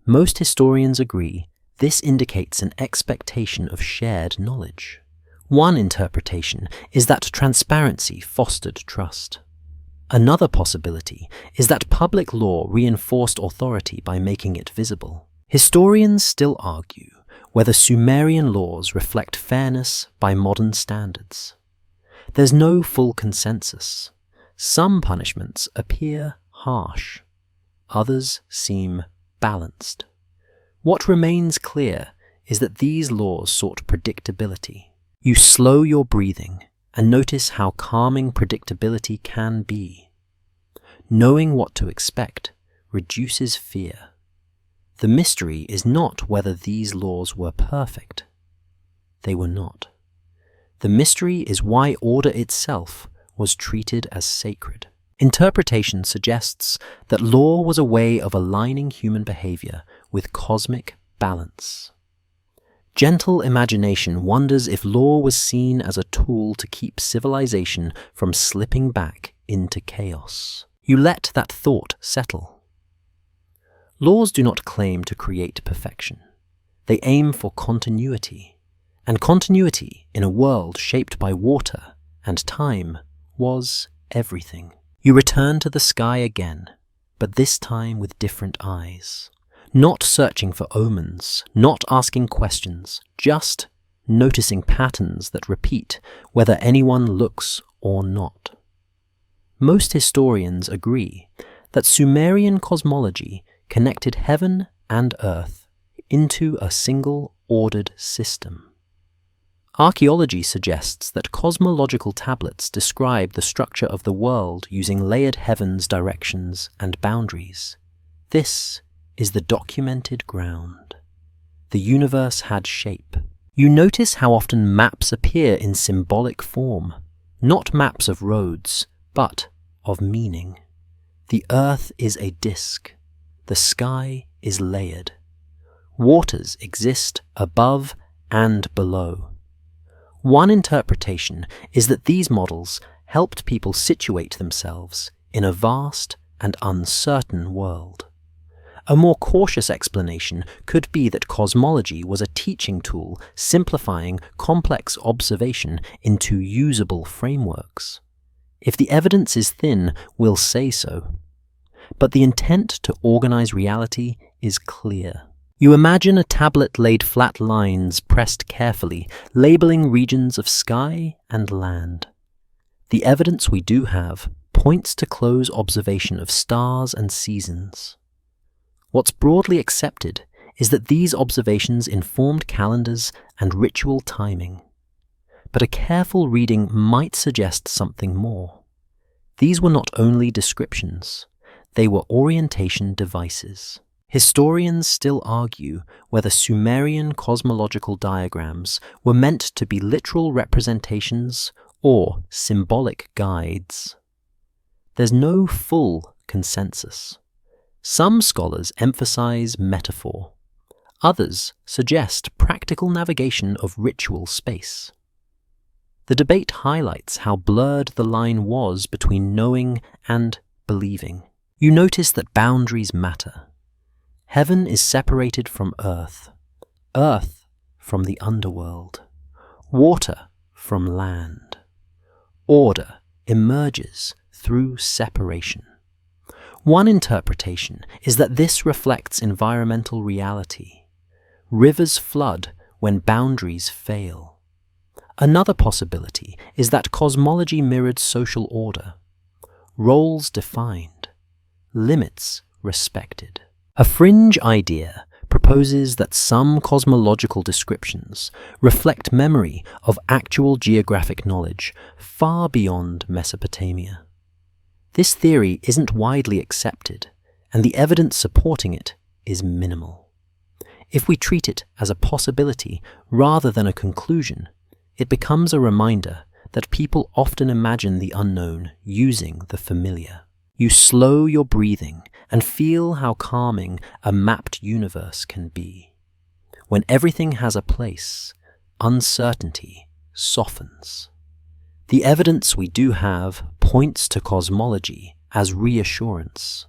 [SPEAKER 1] Most historians agree this indicates an expectation of shared knowledge. One interpretation is that transparency fostered trust. Another possibility is that public law reinforced authority by making it visible. Historians still argue whether Sumerian laws reflect fairness by modern standards. There's no full consensus. Some punishments appear harsh, others seem balanced. What remains clear is that these laws sought predictability. You slow your breathing and notice how calming predictability can be. Knowing what to expect reduces fear. The mystery is not whether these laws were perfect, they were not. The mystery is why order itself was treated as sacred. Interpretation suggests that law was a way of aligning human behavior with cosmic balance. Gentle imagination wonders if law was seen as a tool to keep civilization from slipping back into chaos. You let that thought settle. Laws do not claim to create perfection. They aim for continuity, and continuity in a world shaped by water and time was everything. You return to the sky again, but this time with different eyes. Not searching for omens, not asking questions, just noticing patterns that repeat whether anyone looks or not. Most historians agree that Sumerian cosmology connected heaven and earth into a single ordered system. Archaeology suggests that cosmological tablets describe the structure of the world using layered heavens, directions, and boundaries. This is the documented ground. The universe had shape. You notice how often maps appear in symbolic form, not maps of roads, but of meaning. The earth is a disk. The sky is layered. Waters exist above and below. One interpretation is that these models helped people situate themselves in a vast and uncertain world. A more cautious explanation could be that cosmology was a teaching tool simplifying complex observation into usable frameworks. If the evidence is thin, we'll say so. But the intent to organize reality is clear. You imagine a tablet laid flat lines pressed carefully, labeling regions of sky and land. The evidence we do have points to close observation of stars and seasons. What's broadly accepted is that these observations informed calendars and ritual timing. But a careful reading might suggest something more. These were not only descriptions, they were orientation devices. Historians still argue whether Sumerian cosmological diagrams were meant to be literal representations or symbolic guides. There's no full consensus. Some scholars emphasize metaphor. Others suggest practical navigation of ritual space. The debate highlights how blurred the line was between knowing and believing. You notice that boundaries matter. Heaven is separated from earth, earth from the underworld, water from land. Order emerges through separation. One interpretation is that this reflects environmental reality. Rivers flood when boundaries fail. Another possibility is that cosmology mirrored social order. Roles defined, limits respected. A fringe idea proposes that some cosmological descriptions reflect memory of actual geographic knowledge far beyond Mesopotamia. This theory isn't widely accepted, and the evidence supporting it is minimal. If we treat it as a possibility rather than a conclusion, it becomes a reminder that people often imagine the unknown using the familiar. You slow your breathing and feel how calming a mapped universe can be. When everything has a place, uncertainty softens. The evidence we do have points to cosmology as reassurance.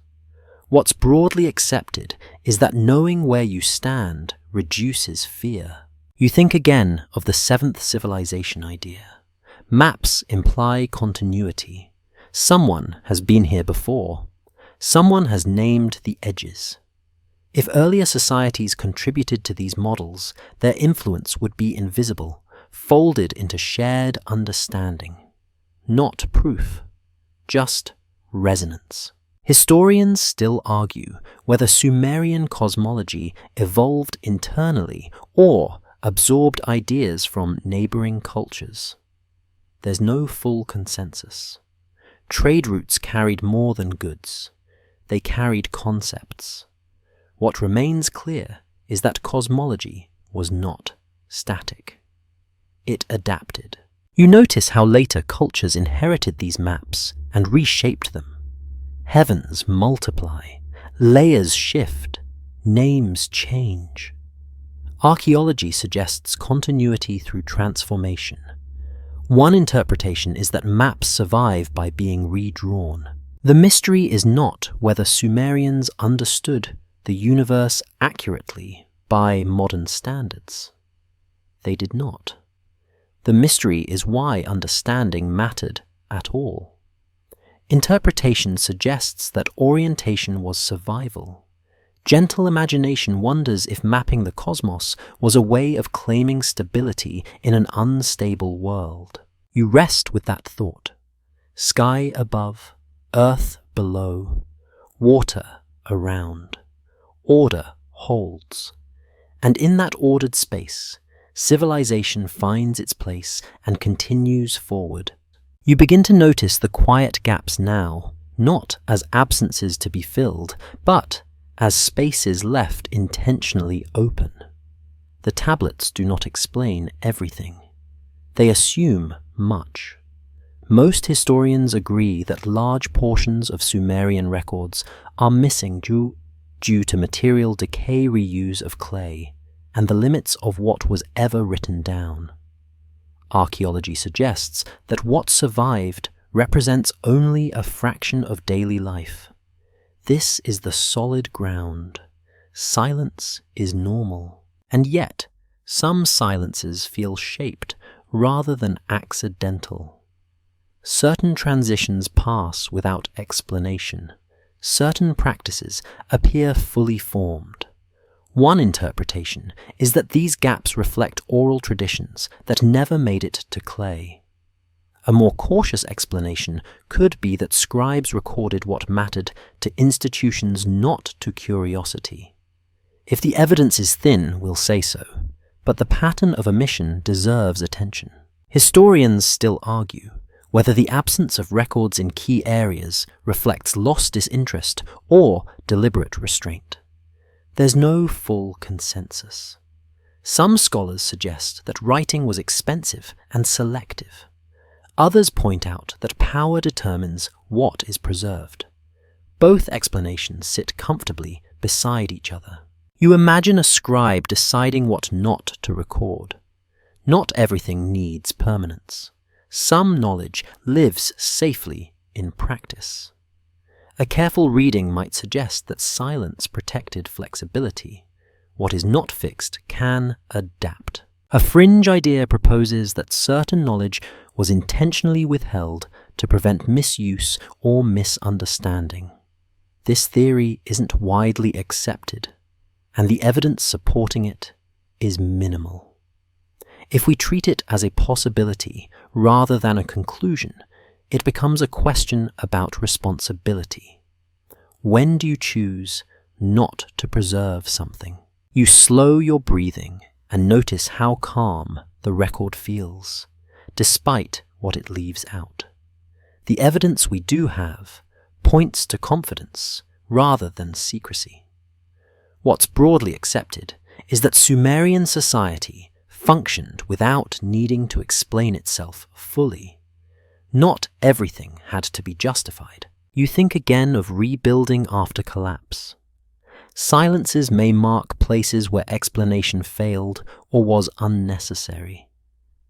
[SPEAKER 1] What's broadly accepted is that knowing where you stand reduces fear. You think again of the seventh civilization idea. Maps imply continuity. Someone has been here before. Someone has named the edges. If earlier societies contributed to these models, their influence would be invisible, folded into shared understanding. Not proof, just resonance. Historians still argue whether Sumerian cosmology evolved internally or absorbed ideas from neighboring cultures. There's no full consensus. Trade routes carried more than goods. They carried concepts. What remains clear is that cosmology was not static. it adapted. You notice how later cultures inherited these maps and reshaped them. Heavens multiply, layers shift, names change. Archaeology suggests continuity through transformation. One interpretation is that maps survive by being redrawn. The mystery is not whether Sumerians understood the universe accurately by modern standards. They did not. The mystery is why understanding mattered at all. Interpretation suggests that orientation was survival. Gentle imagination wonders if mapping the cosmos was a way of claiming stability in an unstable world. You rest with that thought. Sky above, earth below, water around. Order holds. And in that ordered space, civilization finds its place and continues forward. You begin to notice the quiet gaps now, not as absences to be filled, but as spaces left intentionally open. The tablets do not explain everything. They assume much. Most historians agree that large portions of Sumerian records are missing due to material decay, reuse of clay, and the limits of what was ever written down. Archaeology suggests that what survived represents only a fraction of daily life. This is the solid ground. Silence is normal. And yet, some silences feel shaped rather than accidental. Certain transitions pass without explanation. Certain practices appear fully formed. One interpretation is that these gaps reflect oral traditions that never made it to clay. A more cautious explanation could be that scribes recorded what mattered to institutions, not to curiosity. If the evidence is thin, we'll say so, but the pattern of omission deserves attention. Historians still argue whether the absence of records in key areas reflects lost disinterest or deliberate restraint. There's no full consensus. Some scholars suggest that writing was expensive and selective. Others point out that power determines what is preserved. Both explanations sit comfortably beside each other. You imagine a scribe deciding what not to record. Not everything needs permanence. Some knowledge lives safely in practice. A careful reading might suggest that silence protected flexibility. What is not fixed can adapt. A fringe idea proposes that certain knowledge was intentionally withheld to prevent misuse or misunderstanding. This theory isn't widely accepted, and the evidence supporting it is minimal. If we treat it as a possibility rather than a conclusion, it becomes a question about responsibility. When do you choose not to preserve something? You slow your breathing and notice how calm the record feels, despite what it leaves out. The evidence we do have points to confidence rather than secrecy. What's broadly accepted is that Sumerian society functioned without needing to explain itself fully. Not everything had to be justified. You think again of rebuilding after collapse. Silences may mark places where explanation failed or was unnecessary.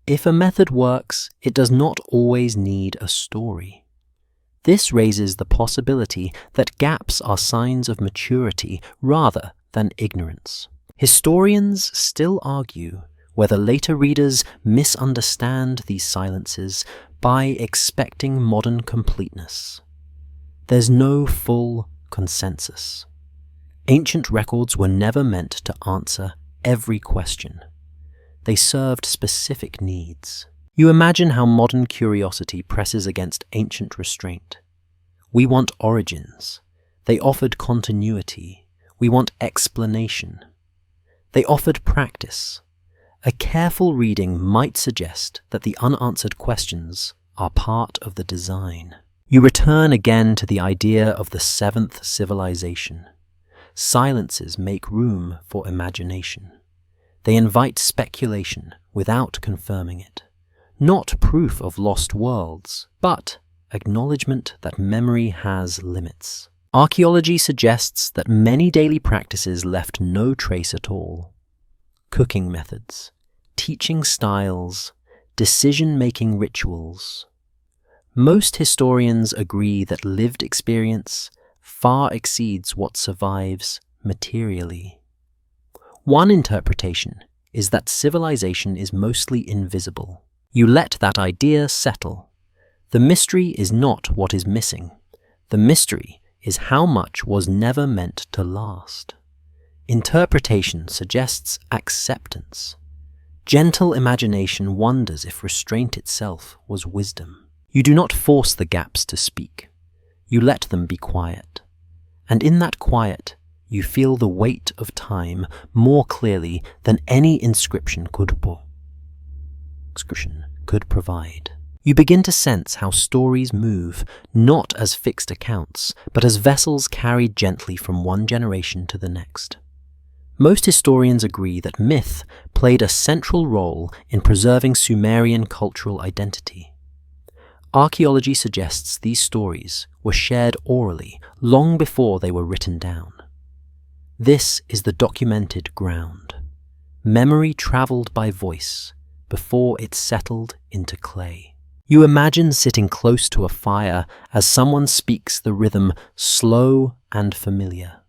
[SPEAKER 1] If a method works, it does not always need a story. This raises the possibility that gaps are signs of maturity rather than ignorance. Historians still argue whether later readers misunderstand these silences by expecting modern completeness. There's no full consensus. Ancient records were never meant to answer every question. They served specific needs. You imagine how modern curiosity presses against ancient restraint. We want origins. They offered continuity. We want explanation. They offered practice. A careful reading might suggest that the unanswered questions are part of the design. You return again to the idea of the seventh civilization. Silences make room for imagination. They invite speculation without confirming it. Not proof of lost worlds, but acknowledgement that memory has limits. Archaeology suggests that many daily practices left no trace at all. Cooking methods, teaching styles, decision-making rituals. Most historians agree that lived experience far exceeds what survives materially. One interpretation is that civilization is mostly invisible. You let that idea settle. The mystery is not what is missing. The mystery is how much was never meant to last. Interpretation suggests acceptance. Gentle imagination wonders if restraint itself was wisdom. You do not force the gaps to speak. You let them be quiet. And in that quiet, you feel the weight of time more clearly than any inscription could provide. You begin to sense how stories move, not as fixed accounts, but as vessels carried gently from one generation to the next. Most historians agree that myth played a central role in preserving Sumerian cultural identity. Archaeology suggests these stories were shared orally long before they were written down. This is the documented ground. Memory traveled by voice before it settled into clay. You imagine sitting close to a fire as someone speaks the rhythm slow and familiar.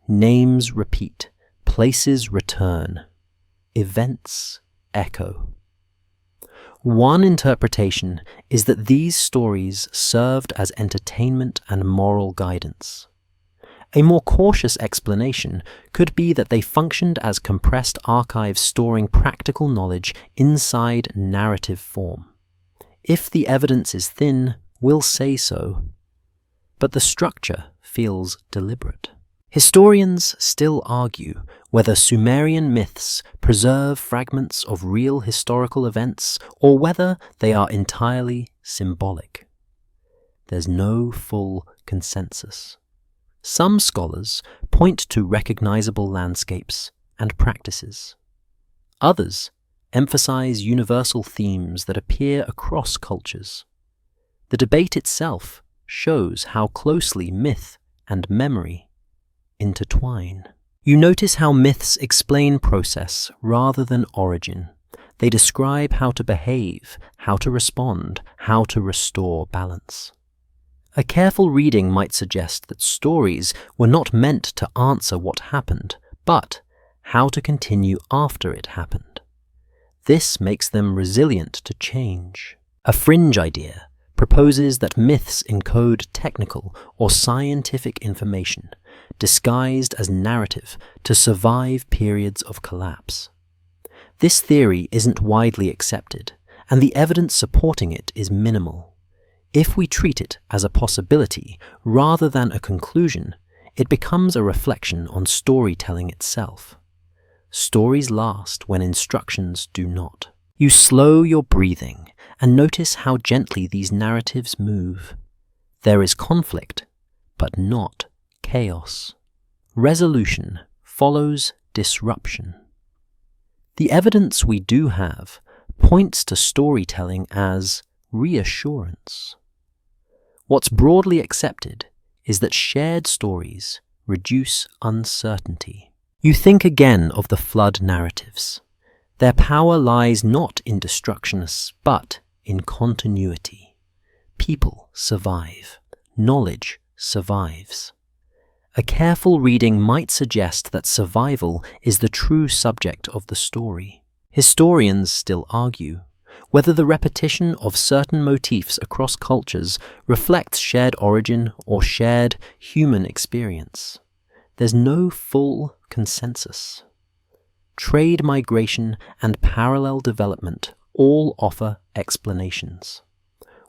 [SPEAKER 1] Names repeat, places return, events echo. One interpretation is that these stories served as entertainment and moral guidance. A more cautious explanation could be that they functioned as compressed archives storing practical knowledge inside narrative form. If the evidence is thin, we'll say so. But the structure feels deliberate. Historians still argue whether Sumerian myths preserve fragments of real historical events or whether they are entirely symbolic. There's no full consensus. Some scholars point to recognizable landscapes and practices. Others emphasize universal themes that appear across cultures. The debate itself shows how closely myth and memory intertwine. You notice how myths explain process rather than origin. They describe how to behave, how to respond, how to restore balance. A careful reading might suggest that stories were not meant to answer what happened, but how to continue after it happened. This makes them resilient to change. A fringe idea proposes that myths encode technical or scientific information, disguised as narrative to survive periods of collapse. This theory isn't widely accepted, and the evidence supporting it is minimal. If we treat it as a possibility rather than a conclusion, it becomes a reflection on storytelling itself. Stories last when instructions do not. You slow your breathing and notice how gently these narratives move. There is conflict, but not chaos. Resolution follows disruption. The evidence we do have points to storytelling as reassurance. What's broadly accepted is that shared stories reduce uncertainty. You think again of the flood narratives. Their power lies not in destruction, but in continuity. People survive. Knowledge survives. A careful reading might suggest that survival is the true subject of the story. Historians still argue whether the repetition of certain motifs across cultures reflects shared origin or shared human experience. There's no full consensus. Trade migration and parallel development all offer explanations.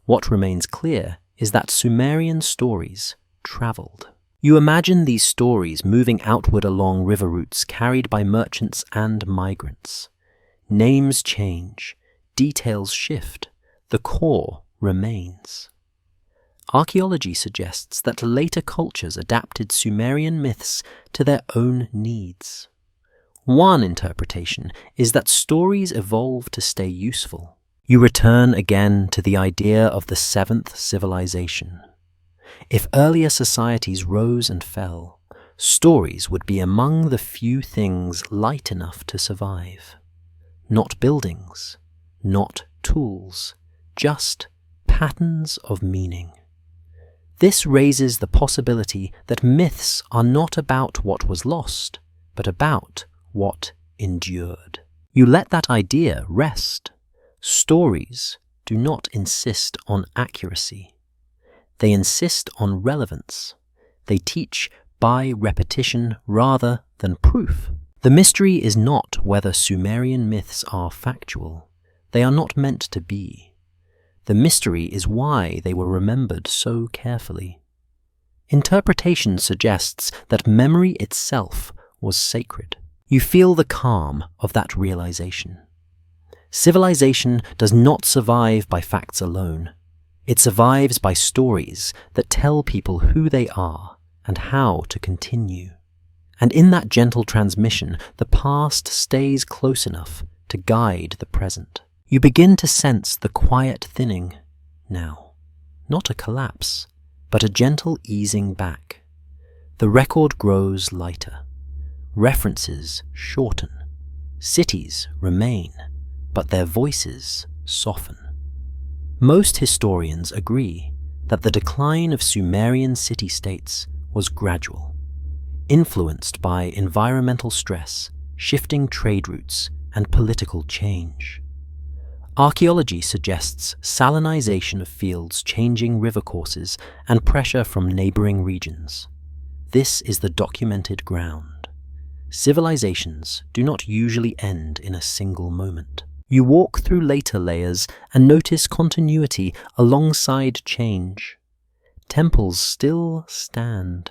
[SPEAKER 1] What remains clear is that Sumerian stories traveled. You imagine these stories moving outward along river routes carried by merchants and migrants. Names change, details shift, the core remains. Archaeology suggests that later cultures adapted Sumerian myths to their own needs. One interpretation is that stories evolve to stay useful. You return again to the idea of the seventh civilization. If earlier societies rose and fell, stories would be among the few things light enough to survive. Not buildings, not tools, just patterns of meaning. This raises the possibility that myths are not about what was lost, but about what endured. You let that idea rest. Stories do not insist on accuracy. They insist on relevance. They teach by repetition rather than proof. The mystery is not whether Sumerian myths are factual. They are not meant to be. The mystery is why they were remembered so carefully. Interpretation suggests that memory itself was sacred. You feel the calm of that realization. Civilization does not survive by facts alone. It survives by stories that tell people who they are and how to continue. And in that gentle transmission, the past stays close enough to guide the present. You begin to sense the quiet thinning now. Not a collapse, but a gentle easing back. The record grows lighter. References shorten. Cities remain, but their voices soften. Most historians agree that the decline of Sumerian city-states was gradual, influenced by environmental stress, shifting trade routes, and political change. Archaeology suggests salinization of fields changing river courses and pressure from neighboring regions. This is the documented ground. Civilizations do not usually end in a single moment. You walk through later layers and notice continuity alongside change. Temples still stand.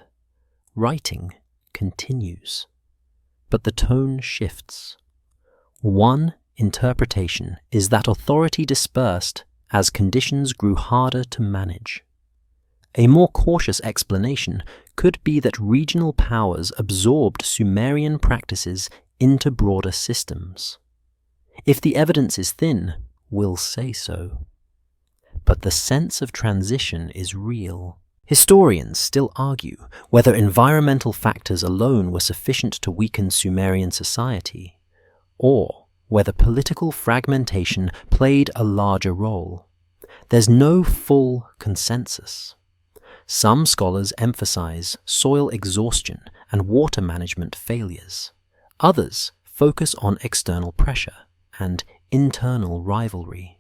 [SPEAKER 1] Writing continues. But the tone shifts. One interpretation is that authority dispersed as conditions grew harder to manage. A more cautious explanation could be that regional powers absorbed Sumerian practices into broader systems. If the evidence is thin, we'll say so. But the sense of transition is real. Historians still argue whether environmental factors alone were sufficient to weaken Sumerian society, or whether political fragmentation played a larger role. There's no full consensus. Some scholars emphasize soil exhaustion and water management failures. Others focus on external pressure and internal rivalry.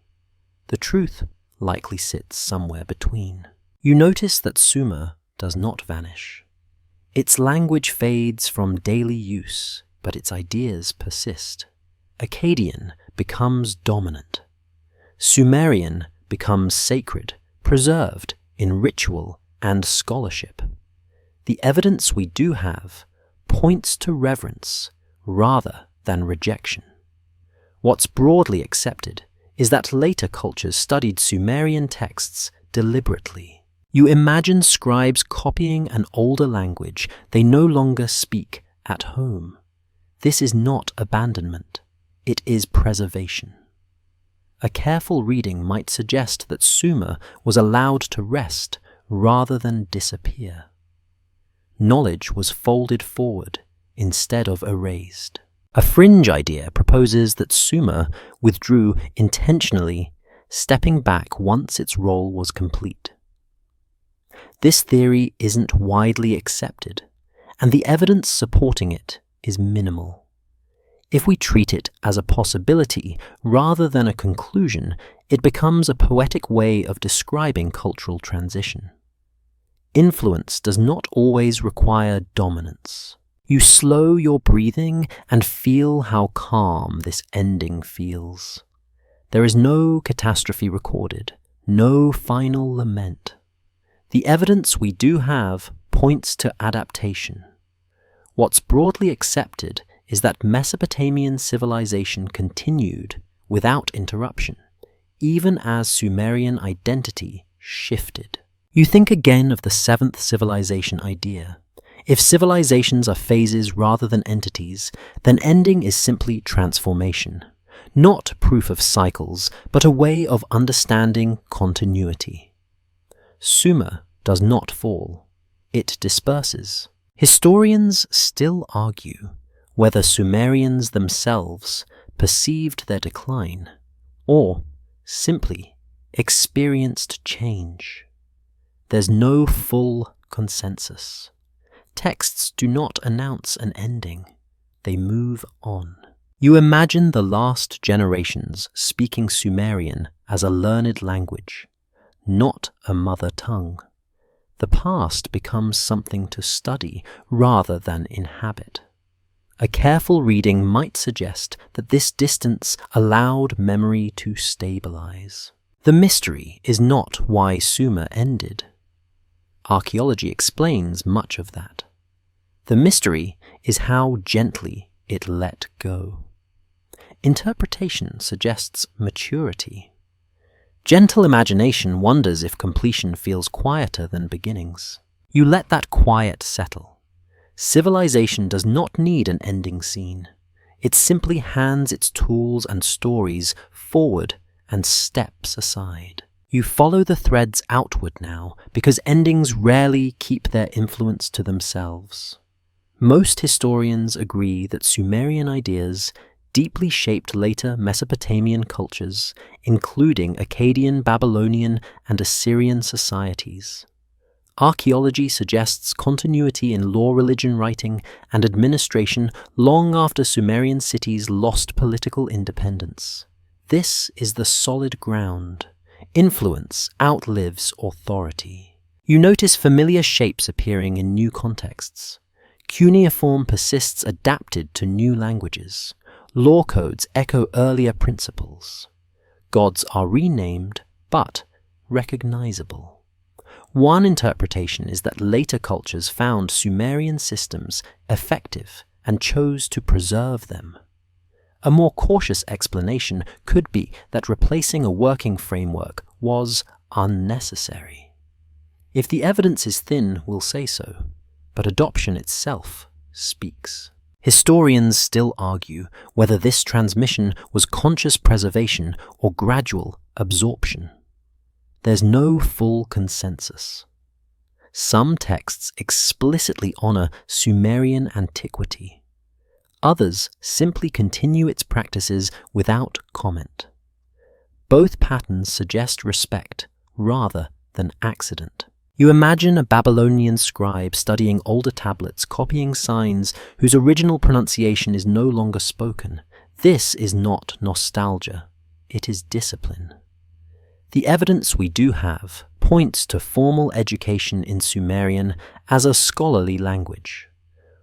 [SPEAKER 1] The truth likely sits somewhere between. You notice that Sumer does not vanish. Its language fades from daily use, but its ideas persist. Akkadian becomes dominant. Sumerian becomes sacred, preserved in ritual and scholarship. The evidence we do have points to reverence rather than rejection. What's broadly accepted is that later cultures studied Sumerian texts deliberately. You imagine scribes copying an older language they no longer speak at home. This is not abandonment, it is preservation. A careful reading might suggest that Sumer was allowed to rest rather than disappear. Knowledge was folded forward instead of erased. A fringe idea proposes that Sumer withdrew intentionally, stepping back once its role was complete. This theory isn't widely accepted, and the evidence supporting it is minimal. If we treat it as a possibility rather than a conclusion, it becomes a poetic way of describing cultural transition. Influence does not always require dominance. You slow your breathing and feel how calm this ending feels. There is no catastrophe recorded, no final lament. The evidence we do have points to adaptation. What's broadly accepted is that Mesopotamian civilization continued without interruption, even as Sumerian identity shifted. You think again of the seventh civilization idea. If civilizations are phases rather than entities, then ending is simply transformation, not proof of cycles, but a way of understanding continuity. Sumer does not fall, it disperses. Historians still argue whether Sumerians themselves perceived their decline or simply experienced change. There's no full consensus. Texts do not announce an ending, they move on. You imagine the last generations speaking Sumerian as a learned language, not a mother tongue. The past becomes something to study rather than inhabit. A careful reading might suggest that this distance allowed memory to stabilize. The mystery is not why Sumer ended. Archaeology explains much of that. The mystery is how gently it let go. Interpretation suggests maturity. Gentle imagination wonders if completion feels quieter than beginnings. You let that quiet settle. Civilization does not need an ending scene. It simply hands its tools and stories forward and steps aside. You follow the threads outward now because endings rarely keep their influence to themselves. Most historians agree that Sumerian ideas deeply shaped later Mesopotamian cultures, including Akkadian, Babylonian, and Assyrian societies. Archaeology suggests continuity in law, religion, writing, and administration long after Sumerian cities lost political independence. This is the solid ground. Influence outlives authority. You notice familiar shapes appearing in new contexts. Cuneiform persists adapted to new languages. Law codes echo earlier principles. Gods are renamed, but recognizable. One interpretation is that later cultures found Sumerian systems effective and chose to preserve them. A more cautious explanation could be that replacing a working framework was unnecessary. If the evidence is thin, we'll say so, but adoption itself speaks. Historians still argue whether this transmission was conscious preservation or gradual absorption. There's no full consensus. Some texts explicitly honor Sumerian antiquity. Others simply continue its practices without comment. Both patterns suggest respect rather than accident. You imagine a Babylonian scribe studying older tablets, copying signs whose original pronunciation is no longer spoken. This is not nostalgia, it is discipline. The evidence we do have points to formal education in Sumerian as a scholarly language.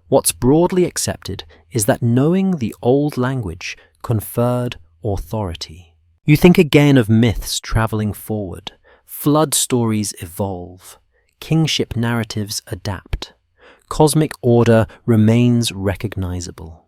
[SPEAKER 1] What's broadly accepted is that knowing the old language conferred authority. You think again of myths traveling forward. Flood stories evolve. Kingship narratives adapt. Cosmic order remains recognizable.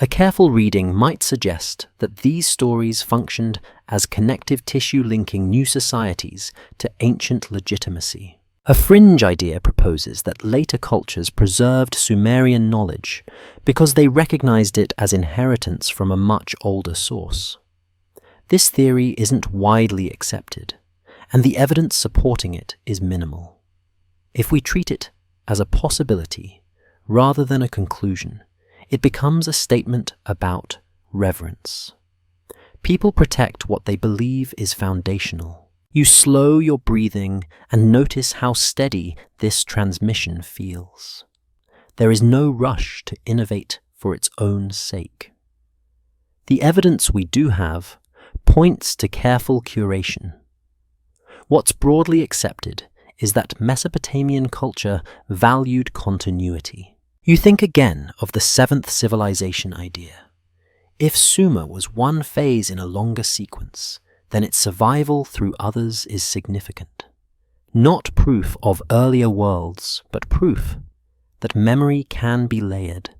[SPEAKER 1] A careful reading might suggest that these stories functioned as connective tissue linking new societies to ancient legitimacy. A fringe idea proposes that later cultures preserved Sumerian knowledge because they recognized it as inheritance from a much older source. This theory isn't widely accepted, and the evidence supporting it is minimal. If we treat it as a possibility rather than a conclusion, it becomes a statement about reverence. People protect what they believe is foundational. You slow your breathing and notice how steady this transmission feels. There is no rush to innovate for its own sake. The evidence we do have points to careful curation. What's broadly accepted is that Mesopotamian culture valued continuity. You think again of the seventh civilization idea. If Sumer was one phase in a longer sequence, then its survival through others is significant. Not proof of earlier worlds, but proof that memory can be layered.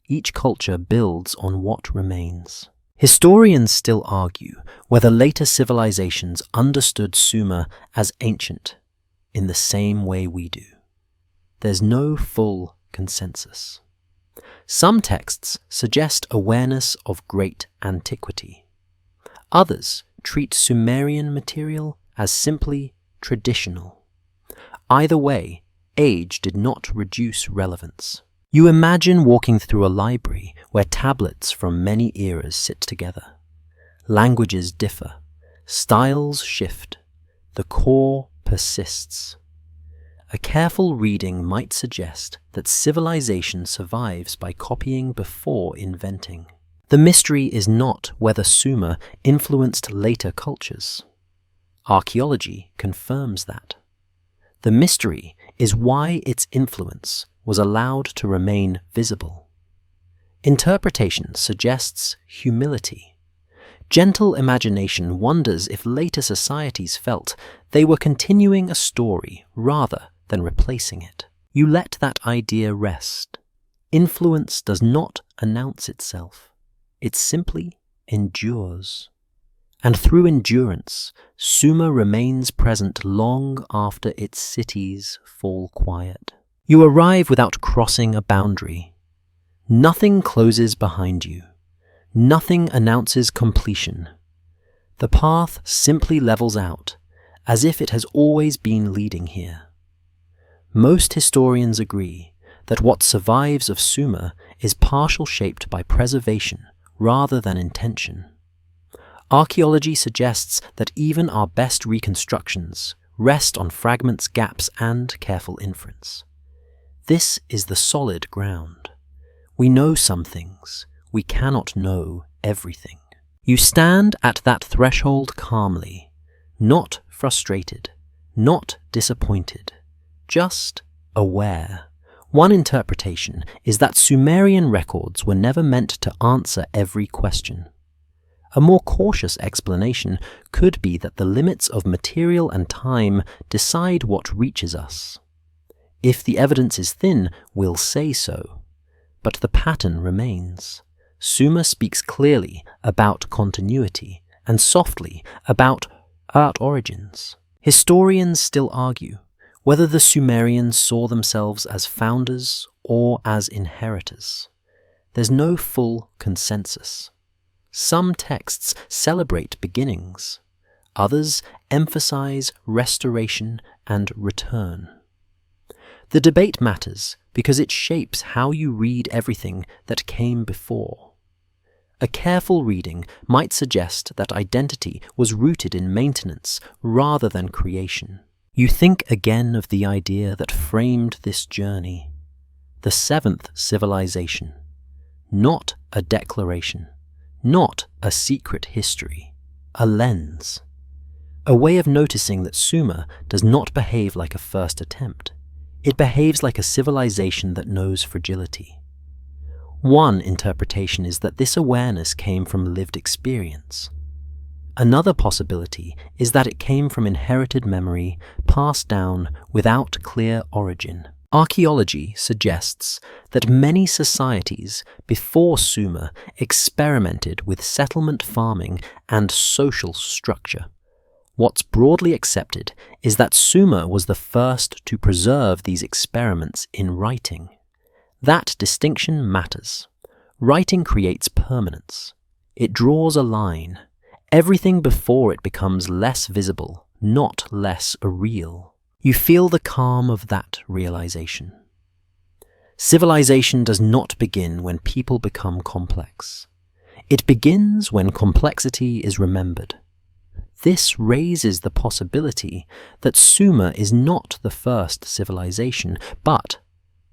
[SPEAKER 1] Each culture builds on what remains. Historians still argue whether later civilizations understood Sumer as ancient in the same way we do. there's no full consensus. Some texts suggest awareness of great antiquity. Others treat Sumerian material as simply traditional. Either way, age did not reduce relevance. You imagine walking through a library where tablets from many eras sit together. Languages differ, styles shift, the core persists. A careful reading might suggest that civilization survives by copying before inventing. The mystery is not whether Sumer influenced later cultures. Archaeology confirms that. The mystery is why its influence was allowed to remain visible. Interpretation suggests humility. Gentle imagination wonders if later societies felt they were continuing a story rather than replacing it. You let that idea rest. Influence does not announce itself. It simply endures. And through endurance, Sumer remains present long after its cities fall quiet. You arrive without crossing a boundary. Nothing closes behind you. Nothing announces completion. The path simply levels out, as if it has always been leading here. Most historians agree that what survives of Sumer is partially shaped by preservation rather than intention. Archaeology suggests that even our best reconstructions rest on fragments, gaps, and careful inference. This is the solid ground. We know some things. We cannot know everything. You stand at that threshold calmly, not frustrated, not disappointed, just aware. One interpretation is that Sumerian records were never meant to answer every question. A more cautious explanation could be that the limits of material and time decide what reaches us. If the evidence is thin, we'll say so. But the pattern remains. Sumer speaks clearly about continuity and softly about art origins. Historians still argue whether the Sumerians saw themselves as founders or as inheritors. There's no full consensus. Some texts celebrate beginnings. Others emphasize restoration and return. The debate matters because it shapes how you read everything that came before. A careful reading might suggest that identity was rooted in maintenance rather than creation. You think again of the idea that framed this journey, the seventh civilization, not a declaration, not a secret history, a lens, a way of noticing that Sumer does not behave like a first attempt. It behaves like a civilization that knows fragility. One interpretation is that this awareness came from lived experience. Another possibility is that it came from inherited memory passed down without clear origin. Archaeology suggests that many societies before Sumer experimented with settlement farming and social structure. What's broadly accepted is that Sumer was the first to preserve these experiments in writing. That distinction matters. Writing creates permanence. It draws a line. Everything before it becomes less visible, not less real. You feel the calm of that realization. Civilization does not begin when people become complex. It begins when complexity is remembered. This raises the possibility that Sumer is not the first civilization, but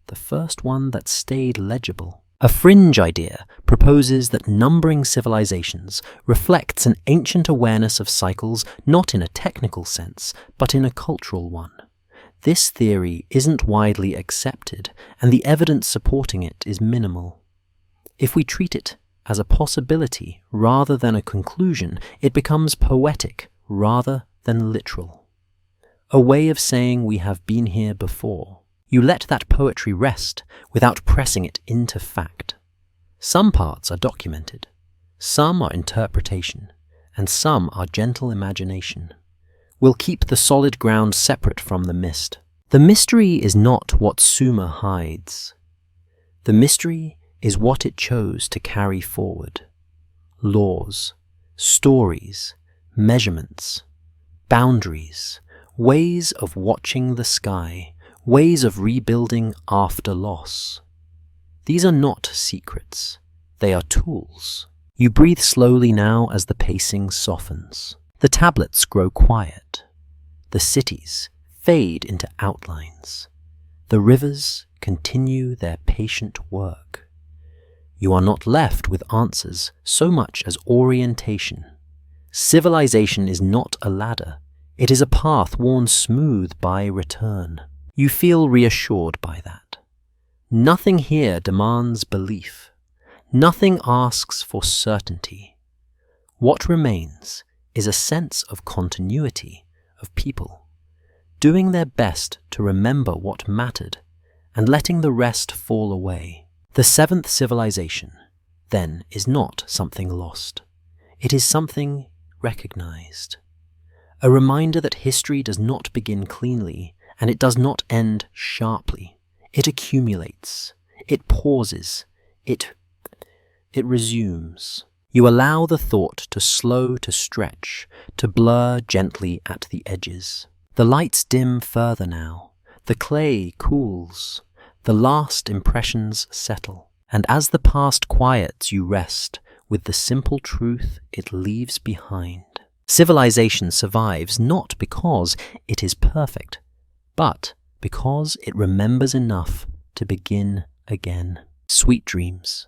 [SPEAKER 1] the first one that stayed legible. A fringe idea proposes that numbering civilizations reflects an ancient awareness of cycles not in a technical sense, but in a cultural one. This theory isn't widely accepted, and the evidence supporting it is minimal. If we treat it as a possibility rather than a conclusion, it becomes poetic rather than literal. A way of saying we have been here before. You let that poetry rest without pressing it into fact. Some parts are documented, some are interpretation, and some are gentle imagination. We'll keep the solid ground separate from the mist. The mystery is not what Sumer hides. The mystery is what it chose to carry forward. Laws, stories, measurements, boundaries, ways of watching the sky, ways of rebuilding after loss. These are not secrets, they are tools. You breathe slowly now as the pacing softens. The tablets grow quiet. The cities fade into outlines. The rivers continue their patient work. You are not left with answers so much as orientation. Civilization is not a ladder. It is a path worn smooth by return. You feel reassured by that. Nothing here demands belief. Nothing asks for certainty. What remains is a sense of continuity of people, doing their best to remember what mattered and letting the rest fall away. The seventh civilization, then, is not something lost. It is something recognized. A reminder that history does not begin cleanly and it does not end sharply. It accumulates. It pauses. It resumes. You allow the thought to slow, to stretch, to blur gently at the edges. The lights dim further now. The clay cools. The last impressions settle. And as the past quiets, you rest with the simple truth it leaves behind. Civilization survives not because it is perfect, but because it remembers enough to begin again. Sweet dreams.